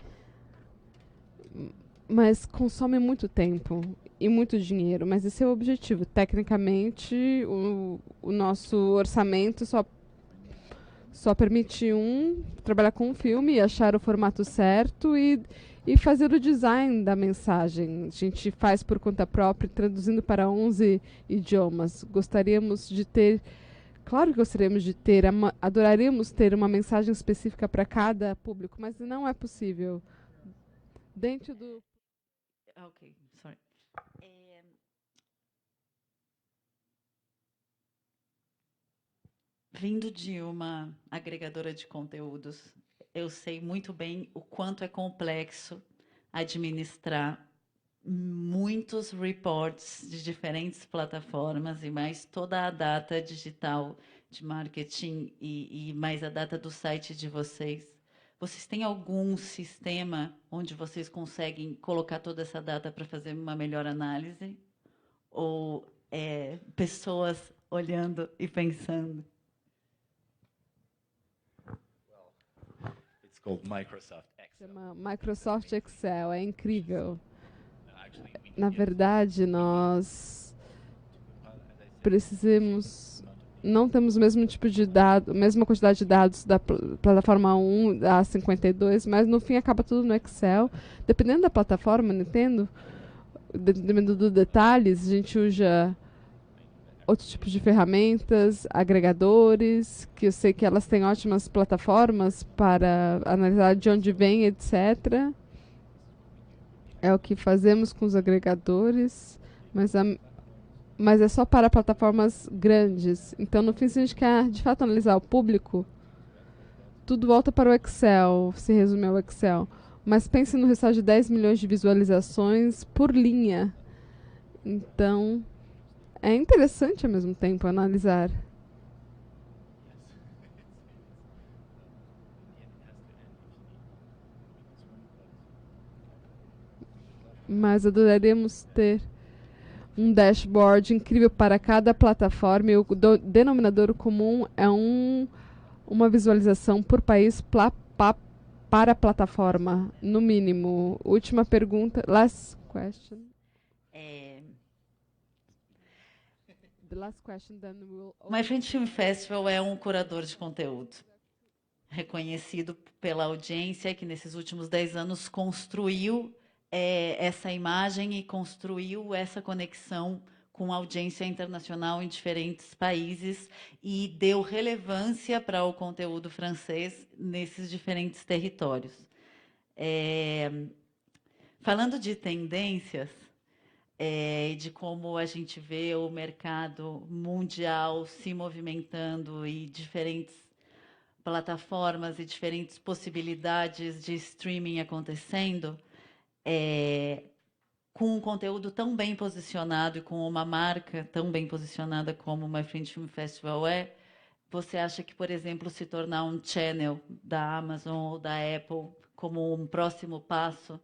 Mas consome muito tempo e muito dinheiro, mas esse é o objetivo. Tecnicamente, o nosso orçamento só permite trabalhar com um filme, achar o formato certo e fazer o design da mensagem. A gente faz por conta própria, traduzindo para 11 idiomas. Claro que gostaríamos de ter, adoraríamos ter uma mensagem específica para cada público, mas não é possível. Dentro do... Ok, sorry. Vindo de uma agregadora de conteúdos, eu sei muito bem o quanto é complexo administrar muitos reports de diferentes plataformas e mais toda a data digital de marketing e mais a data do site de vocês. Vocês têm algum sistema onde vocês conseguem colocar toda essa data para fazer uma melhor análise? Ou pessoas olhando e pensando? It's called Microsoft Excel. Chama Microsoft Excel, é incrível. Na verdade, nós precisamos, não temos o mesmo tipo de dado, a mesma quantidade de dados da plataforma 1, da 52, mas no fim acaba tudo no Excel. Dependendo da plataforma, Nintendo, dependendo dos detalhes, a gente usa outro tipo de ferramentas, agregadores, que eu sei que elas têm ótimas plataformas para analisar de onde vem, etc. É o que fazemos com os agregadores, mas é só para plataformas grandes. Então, no fim, se a gente quer, de fato, analisar o público, tudo volta para o Excel, se resume ao Excel. Mas pense no resultado de 10 milhões de visualizações por linha. Então, é interessante ao mesmo tempo analisar. Mas adoraríamos ter um dashboard incrível para cada plataforma e o denominador comum é uma visualização por país para a plataforma, no mínimo. Última pergunta. Last question. The last question, then we'll... My Friend Film Festival é um curador de conteúdo, reconhecido pela audiência que nesses últimos 10 anos construiu essa imagem e construiu essa conexão com a audiência internacional em diferentes países e deu relevância para o conteúdo francês nesses diferentes territórios. Falando de tendências, de como a gente vê o mercado mundial se movimentando e diferentes plataformas e diferentes possibilidades de streaming acontecendo, com um conteúdo tão bem posicionado e com uma marca tão bem posicionada como o My Friend Film Festival você acha que, por exemplo, se tornar um channel da Amazon ou da Apple como um próximo passo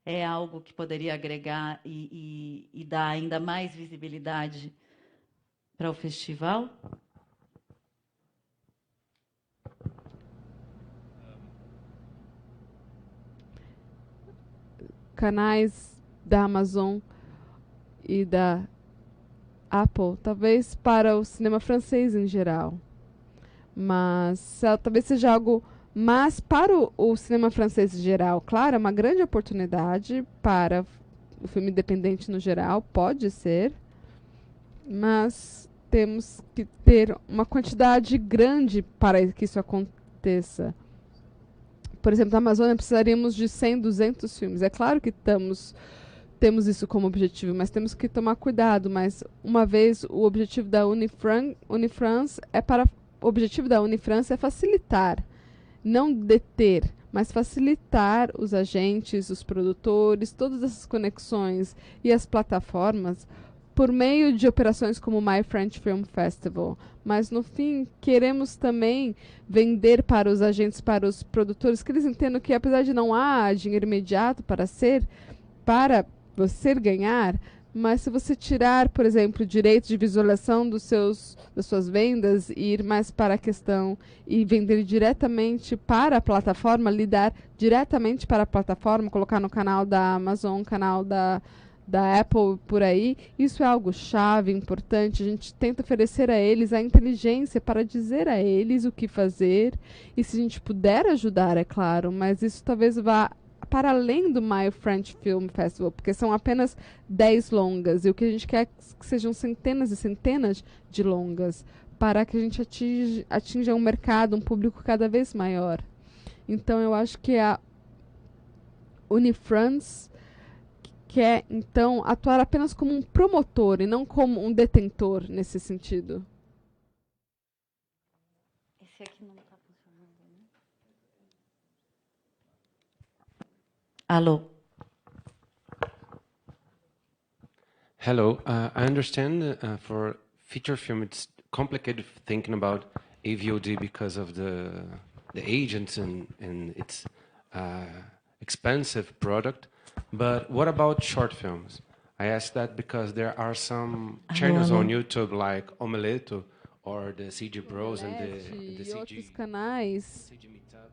é algo que poderia agregar e dar ainda mais visibilidade para o festival? Canais da Amazon e da Apple, talvez para o cinema francês em geral. Mas talvez seja algo mais para o cinema francês em geral. Claro, é uma grande oportunidade para o filme independente no geral, pode ser, mas temos que ter uma quantidade grande para que isso aconteça. Por exemplo, na Amazônia precisaríamos de 100, 200 filmes. É claro que temos isso como objetivo, mas temos que tomar cuidado. Mas, uma vez, o objetivo da Unifrance é facilitar, não deter, mas facilitar os agentes, os produtores, todas essas conexões e as plataformas por meio de operações como o My French Film Festival. Mas, no fim, queremos também vender para os agentes, para os produtores, que eles entendam que, apesar de não há dinheiro imediato para você ganhar, mas se você tirar, por exemplo, direitos de visualização das suas vendas e ir mais para a questão e vender diretamente para a plataforma, lidar diretamente para a plataforma, colocar no canal da Amazon, canal da Apple, por aí, isso é algo chave, importante. A gente tenta oferecer a eles a inteligência para dizer a eles o que fazer, e se a gente puder ajudar, é claro, mas isso talvez vá para além do My French Film Festival, porque são apenas 10 longas, e o que a gente quer é que sejam centenas e centenas de longas, para que a gente atinja um mercado, um público cada vez maior. Então, eu acho que a Unifrance, quer, então, atuar apenas como um promotor e não como um detentor nesse sentido? Esse aqui não está funcionando, né? Alô? Hello. I understand for feature film it's complicated thinking about AVOD because of the agents and its expensive product. But what about short films? I ask that because there are some channels on YouTube like Omeleto or the CG Bros and the E outros CG canais Meetup.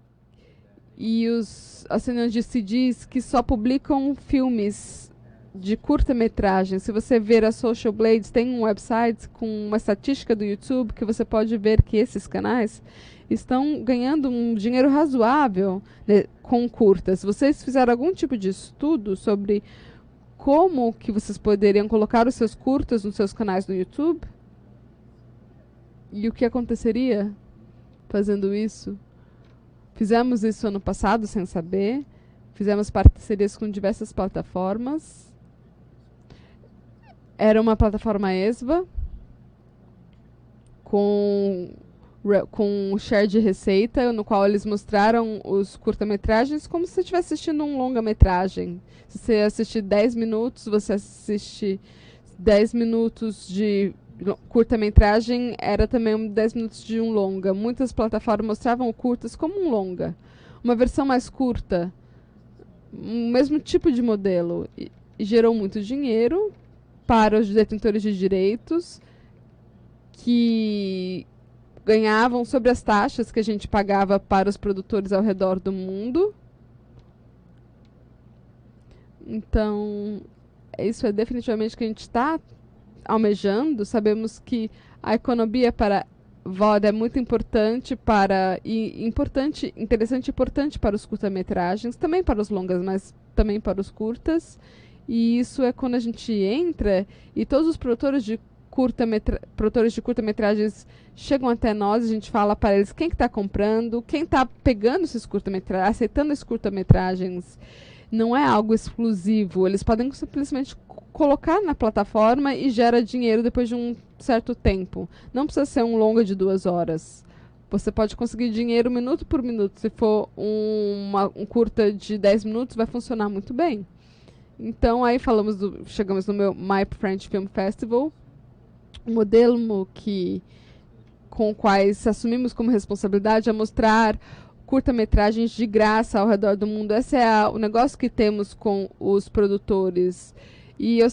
e os assinantes de CDs que só publicam filmes de curta-metragem. Se você ver a Social Blades, tem um website com uma estatística do YouTube que você pode ver que esses canais estão ganhando um dinheiro razoável, né, com curtas. Vocês fizeram algum tipo de estudo sobre como que vocês poderiam colocar os seus curtas nos seus canais no YouTube? E o que aconteceria fazendo isso? Fizemos isso ano passado sem saber. Fizemos parcerias com diversas plataformas. Era uma plataforma ESVA com share de receita, no qual eles mostraram os curta-metragens como se você estivesse assistindo um longa-metragem. Se você assistir 10 minutos, você assiste 10 minutos de curta-metragem, era também 10 minutos de um longa. Muitas plataformas mostravam curtas como um longa. Uma versão mais curta, o mesmo tipo de modelo, e gerou muito dinheiro para os detentores de direitos, que ganhavam sobre as taxas que a gente pagava para os produtores ao redor do mundo. Então, isso é definitivamente o que a gente está almejando. Sabemos que a economia para VOD é muito interessante e importante para os curta-metragens, também para os longas, mas também para os curtas. E isso é quando a gente entra e todos os produtores de curta-metragens chegam até nós, a gente fala para eles quem que está comprando, quem está pegando esses curta-metragens, aceitando esses curta-metragens. Não é algo exclusivo, eles podem simplesmente colocar na plataforma e gera dinheiro depois de um certo tempo. Não precisa ser um longa de 2 horas. Você pode conseguir dinheiro minuto por minuto. Se for um curta de 10 minutos, vai funcionar muito bem. Então, aí chegamos no meu My French Film Festival, um modelo com o quais assumimos como responsabilidade é mostrar curta-metragens de graça ao redor do mundo. Esse é o negócio que temos com os produtores.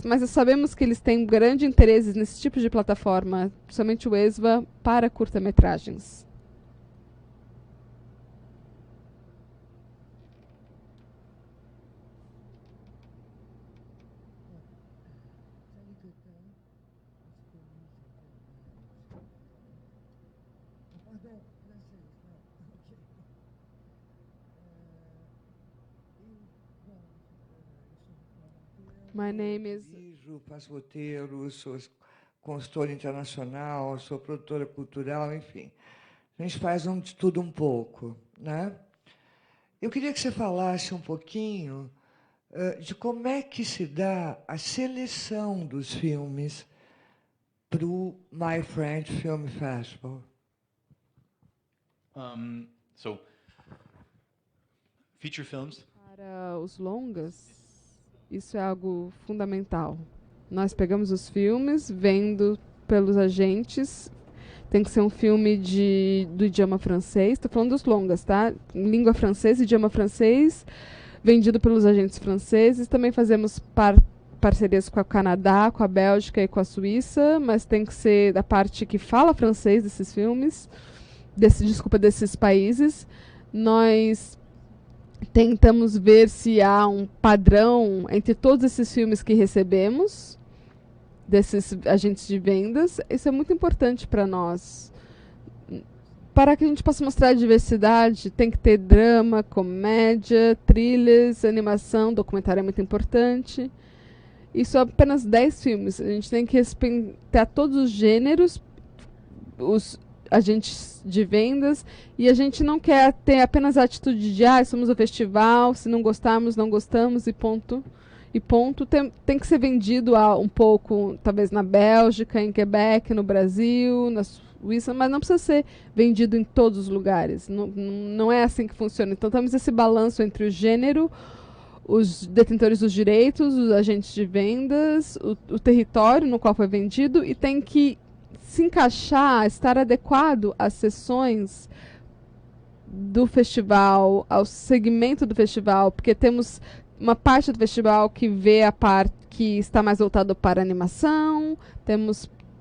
Mas sabemos que eles têm grande interesse nesse tipo de plataforma, principalmente o ESVA, para curta-metragens. My name is... Faço roteiro, sou consultora internacional, sou produtora cultural, enfim. A gente faz de tudo um pouco, né? Eu queria que você falasse um pouquinho de como é que se dá a seleção dos filmes para o My French Film Festival. So, feature films. Para os longas, isso é algo fundamental. Nós pegamos os filmes, vendo pelos agentes. Tem que ser um filme do idioma francês. Estou falando dos longas, tá? Língua francesa, idioma francês, vendido pelos agentes franceses. Também fazemos parcerias com o Canadá, com a Bélgica e com a Suíça, mas tem que ser da parte que fala francês desses filmes, desses países. Nós tentamos ver se há um padrão entre todos esses filmes que recebemos, desses agentes de vendas. Isso é muito importante para nós. Para que a gente possa mostrar a diversidade, tem que ter drama, comédia, trilhas, animação, documentário é muito importante. Isso é apenas 10 filmes. A gente tem que respeitar todos os gêneros, os agentes de vendas, e a gente não quer ter apenas a atitude de somos o festival, se não gostarmos, não gostamos e ponto. e ponto. Tem que ser vendido um pouco, talvez na Bélgica, em Quebec, no Brasil, na Suíça, mas não precisa ser vendido em todos os lugares. Não é assim que funciona. Então temos esse balanço entre o gênero, os detentores dos direitos, os agentes de vendas, o território no qual foi vendido, e tem que se encaixar, estar adequado às sessões do festival, ao segmento do festival, porque temos uma parte do festival que vê a parte que está mais voltada para animação,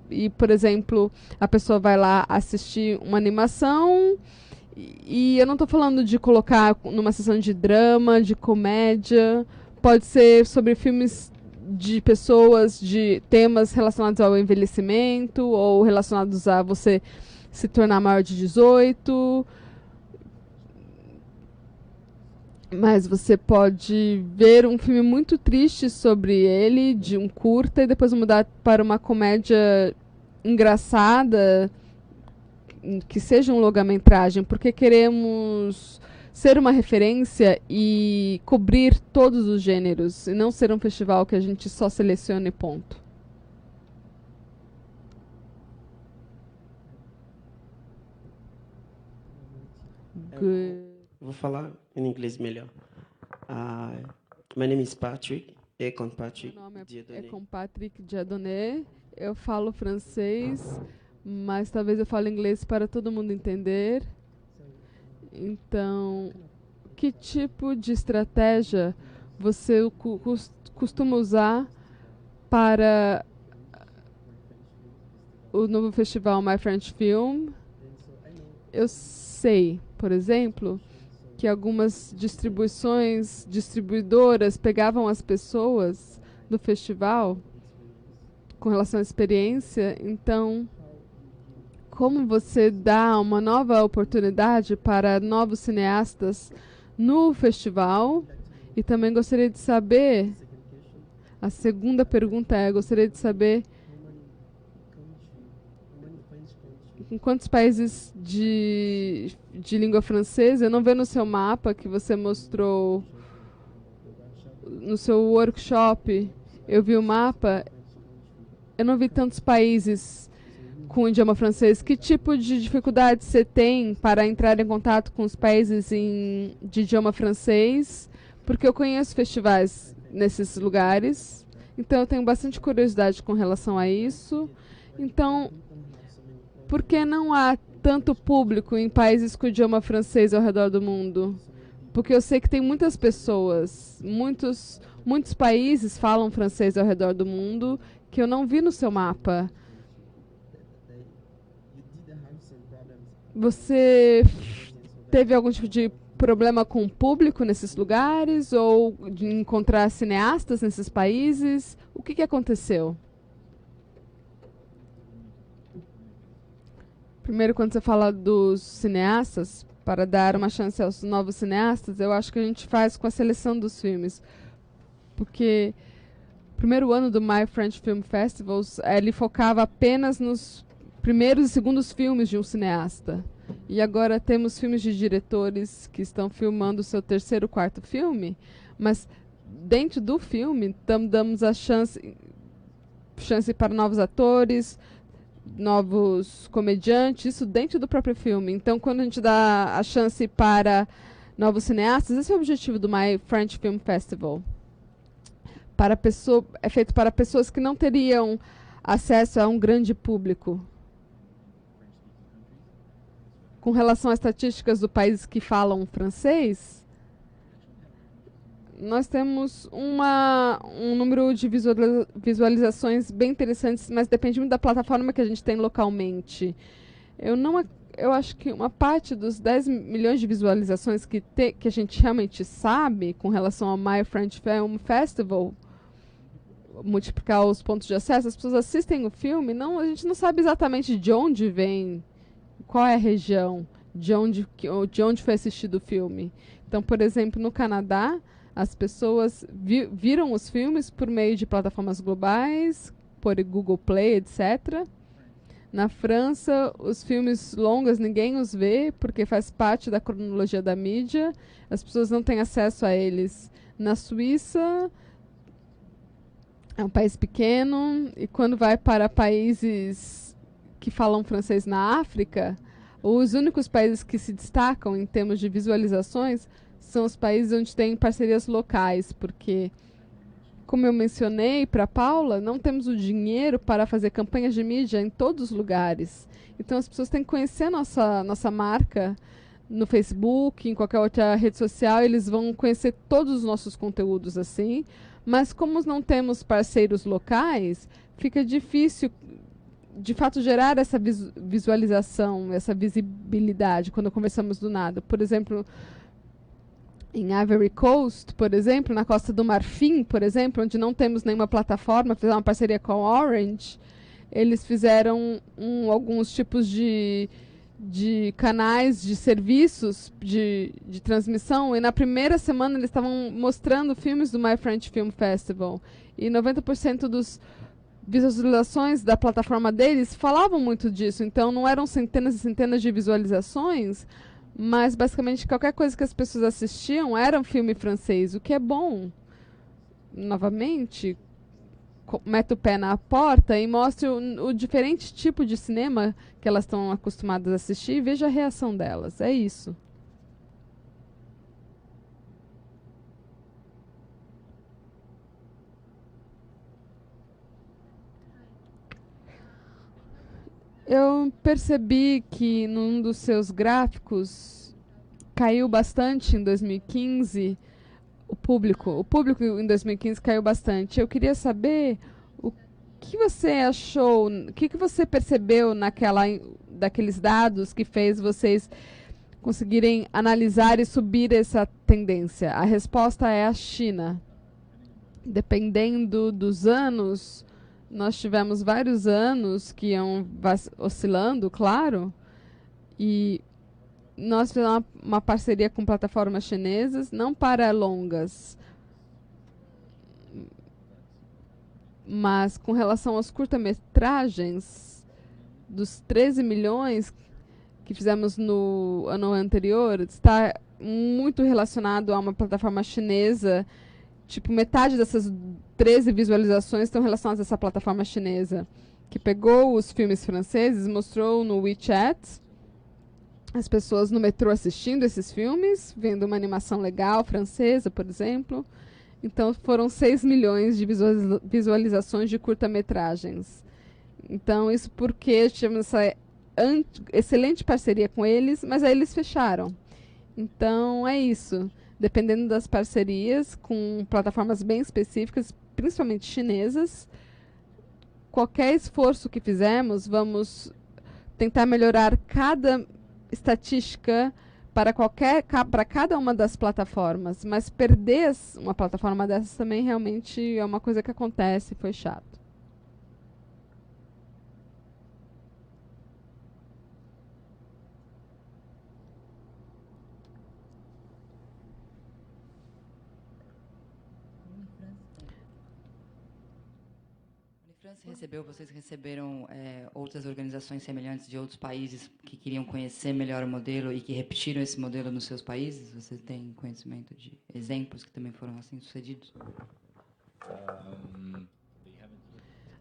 e, por exemplo, a pessoa vai lá assistir uma animação, e eu não estou falando de colocar numa sessão de drama, de comédia, pode ser sobre filmes de pessoas, de temas relacionados ao envelhecimento, ou relacionados a você se tornar maior de 18, mas você pode ver um filme muito triste sobre ele, de um curta, e depois mudar para uma comédia engraçada, que seja um longa-metragem, porque queremos ser uma referência e cobrir todos os gêneros, e não ser um festival que a gente só selecione ponto. Vou falar em inglês melhor. My name is Patrick. Meu nome é Patrick Diadoné. Eu falo francês, mas talvez eu fale inglês para todo mundo entender. Então, que tipo de estratégia você costuma usar para o novo festival My French Film? Eu sei, por exemplo, que algumas distribuidoras pegavam as pessoas do festival com relação à experiência. Então, como você dá uma nova oportunidade para novos cineastas no festival? E também gostaria de saber, a segunda pergunta gostaria de saber em quantos países de língua francesa. Eu não vejo no seu mapa que você mostrou no seu workshop. Eu vi o mapa, eu não vi tantos países com o idioma francês. Que tipo de dificuldade você tem para entrar em contato com os países de idioma francês? Porque eu conheço festivais nesses lugares, então eu tenho bastante curiosidade com relação a isso. Então, por que não há tanto público em países com o idioma francês ao redor do mundo? Porque eu sei que tem muitas pessoas, muitos países falam francês ao redor do mundo que eu não vi no seu mapa. Você teve algum tipo de problema com o público nesses lugares, ou de encontrar cineastas nesses países? O que aconteceu? Primeiro, quando você fala dos cineastas, para dar uma chance aos novos cineastas, eu acho que a gente faz com a seleção dos filmes. Porque o primeiro ano do My French Film Festival, ele focava apenas nos primeiros e segundos filmes de um cineasta. E agora temos filmes de diretores que estão filmando o seu terceiro, quarto filme, mas dentro do filme damos a chance para novos atores, novos comediantes, isso dentro do próprio filme. Então, quando a gente dá a chance para novos cineastas, esse é o objetivo do My French Film Festival. É feito para pessoas que não teriam acesso a um grande público. Com relação às estatísticas do país que falam francês, nós temos um número de visualizações bem interessantes, mas depende muito da plataforma que a gente tem localmente. Eu acho que uma parte dos 10 milhões de visualizações que a gente realmente sabe com relação ao My French Film Festival, multiplicar os pontos de acesso, as pessoas assistem o filme, a gente não sabe exatamente de onde vem, qual é a região, de onde foi assistido o filme. Então, por exemplo, no Canadá, as pessoas viram os filmes por meio de plataformas globais, por Google Play, etc. Na França, os filmes longos ninguém os vê, porque faz parte da cronologia da mídia. As pessoas não têm acesso a eles. Na Suíça, É um país pequeno, e quando vai para países que falam francês na África, os únicos países que se destacam em termos de visualizações são os países onde tem parcerias locais, porque, como eu mencionei para a Paula, não temos o dinheiro para fazer campanhas de mídia em todos os lugares. Então as pessoas têm que conhecer nossa marca no Facebook, em qualquer outra rede social, eles vão conhecer todos os nossos conteúdos assim. Mas como não temos parceiros locais, fica difícil, de fato, gerar essa visualização, essa visibilidade quando conversamos do nada. Por exemplo, em Ivory Coast, por exemplo, na Costa do Marfim, por exemplo, onde não temos nenhuma plataforma, fizeram uma parceria com a Orange, eles fizeram alguns tipos de canais, de serviços de transmissão, e na primeira semana eles estavam mostrando filmes do My French Film Festival, e 90% dos visualizações da plataforma deles falavam muito disso. Então não eram centenas e centenas de visualizações, mas basicamente qualquer coisa que as pessoas assistiam era um filme francês, o que é bom. Novamente, mete o pé na porta e mostre o diferente tipo de cinema que elas estão acostumadas a assistir e veja a reação delas. É isso. Eu percebi que num dos seus gráficos caiu bastante em 2015 o público em 2015 caiu bastante. Eu queria saber o que você achou, o que você percebeu daqueles dados que fez vocês conseguirem analisar e subir essa tendência. A resposta é a China. Dependendo dos anos, nós tivemos vários anos que iam oscilando, claro, e nós fizemos uma parceria com plataformas chinesas, não para longas, mas com relação aos curta-metragens, dos 13 milhões que fizemos no ano anterior, está muito relacionado a uma plataforma chinesa. Tipo, metade dessas 13 visualizações estão relacionadas a essa plataforma chinesa, que pegou os filmes franceses, mostrou no WeChat, as pessoas no metrô assistindo esses filmes, vendo uma animação legal francesa, por exemplo. Então foram 6 milhões de visualizações de curta-metragens. Então isso porque tivemos essa excelente parceria com eles, mas aí eles fecharam. Então é isso. Dependendo das parcerias com plataformas bem específicas, principalmente chinesas, qualquer esforço que fizermos, vamos tentar melhorar cada estatística para cada uma das plataformas, mas perder uma plataforma dessas também realmente é uma coisa que acontece, foi chato. Vocês receberam outras organizações semelhantes de outros países que queriam conhecer melhor o modelo e que repetiram esse modelo nos seus países? Vocês têm conhecimento de exemplos que também foram assim sucedidos?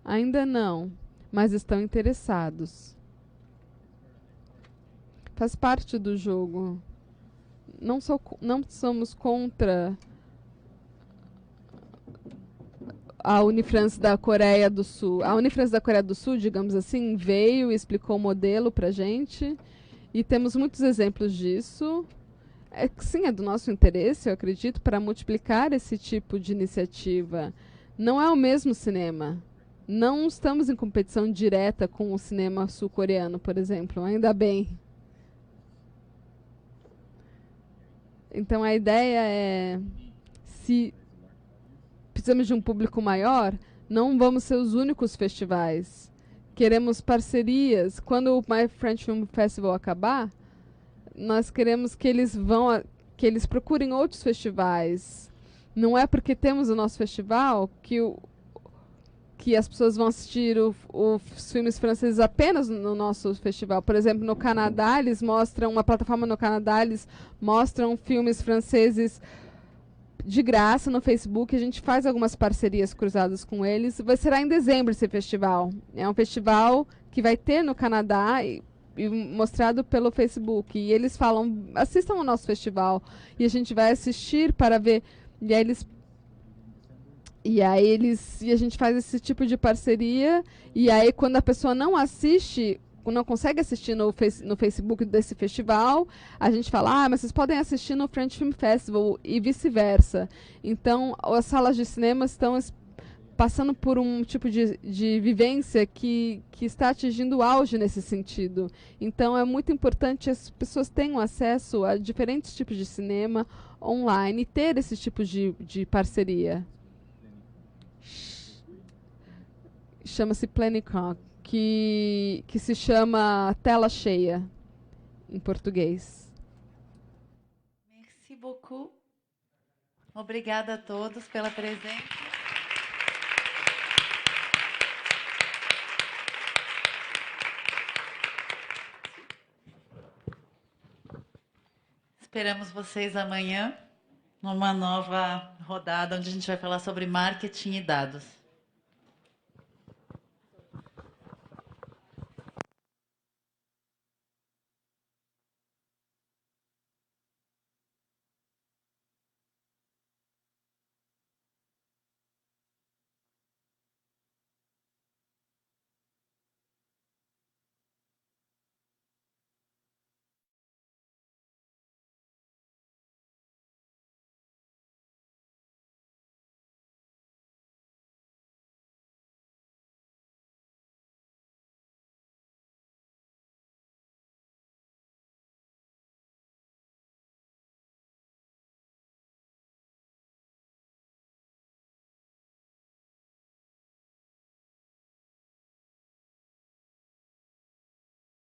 Ainda não, mas estão interessados. Faz parte do jogo. Não somos contra a Unifrance da Coreia do Sul. A Unifrance da Coreia do Sul, digamos assim, veio e explicou o modelo para a gente. E temos muitos exemplos disso. Sim, é do nosso interesse, eu acredito, para multiplicar esse tipo de iniciativa. Não é o mesmo cinema. Não estamos em competição direta com o cinema sul-coreano, por exemplo. Ainda bem. Então, a ideia é, se precisamos de um público maior, não vamos ser os únicos festivais. Queremos parcerias. Quando o My French Film Festival acabar, nós queremos que eles procurem outros festivais. Não é porque temos o nosso festival que as pessoas vão assistir os filmes franceses apenas no nosso festival. Por exemplo, no Canadá, eles mostram, uma plataforma no Canadá, eles mostram filmes franceses de graça no Facebook. A gente faz algumas parcerias cruzadas com eles. Será em dezembro esse festival. É um festival que vai ter no Canadá e mostrado pelo Facebook. E eles falam, assistam ao nosso festival. E a gente vai assistir para ver. E a gente faz esse tipo de parceria. E aí, quando a pessoa não assiste, não consegue assistir no Facebook desse festival, a gente fala, mas vocês podem assistir no French Film Festival e vice-versa. Então, as salas de cinema estão passando por um tipo de vivência que está atingindo o auge nesse sentido. Então, é muito importante que as pessoas tenham acesso a diferentes tipos de cinema online e ter esse tipo de parceria. Chama-se Plenicon, que se chama Tela Cheia, em português. Merci beaucoup. Obrigada a todos pela presença. Esperamos vocês amanhã numa nova rodada onde a gente vai falar sobre marketing e dados.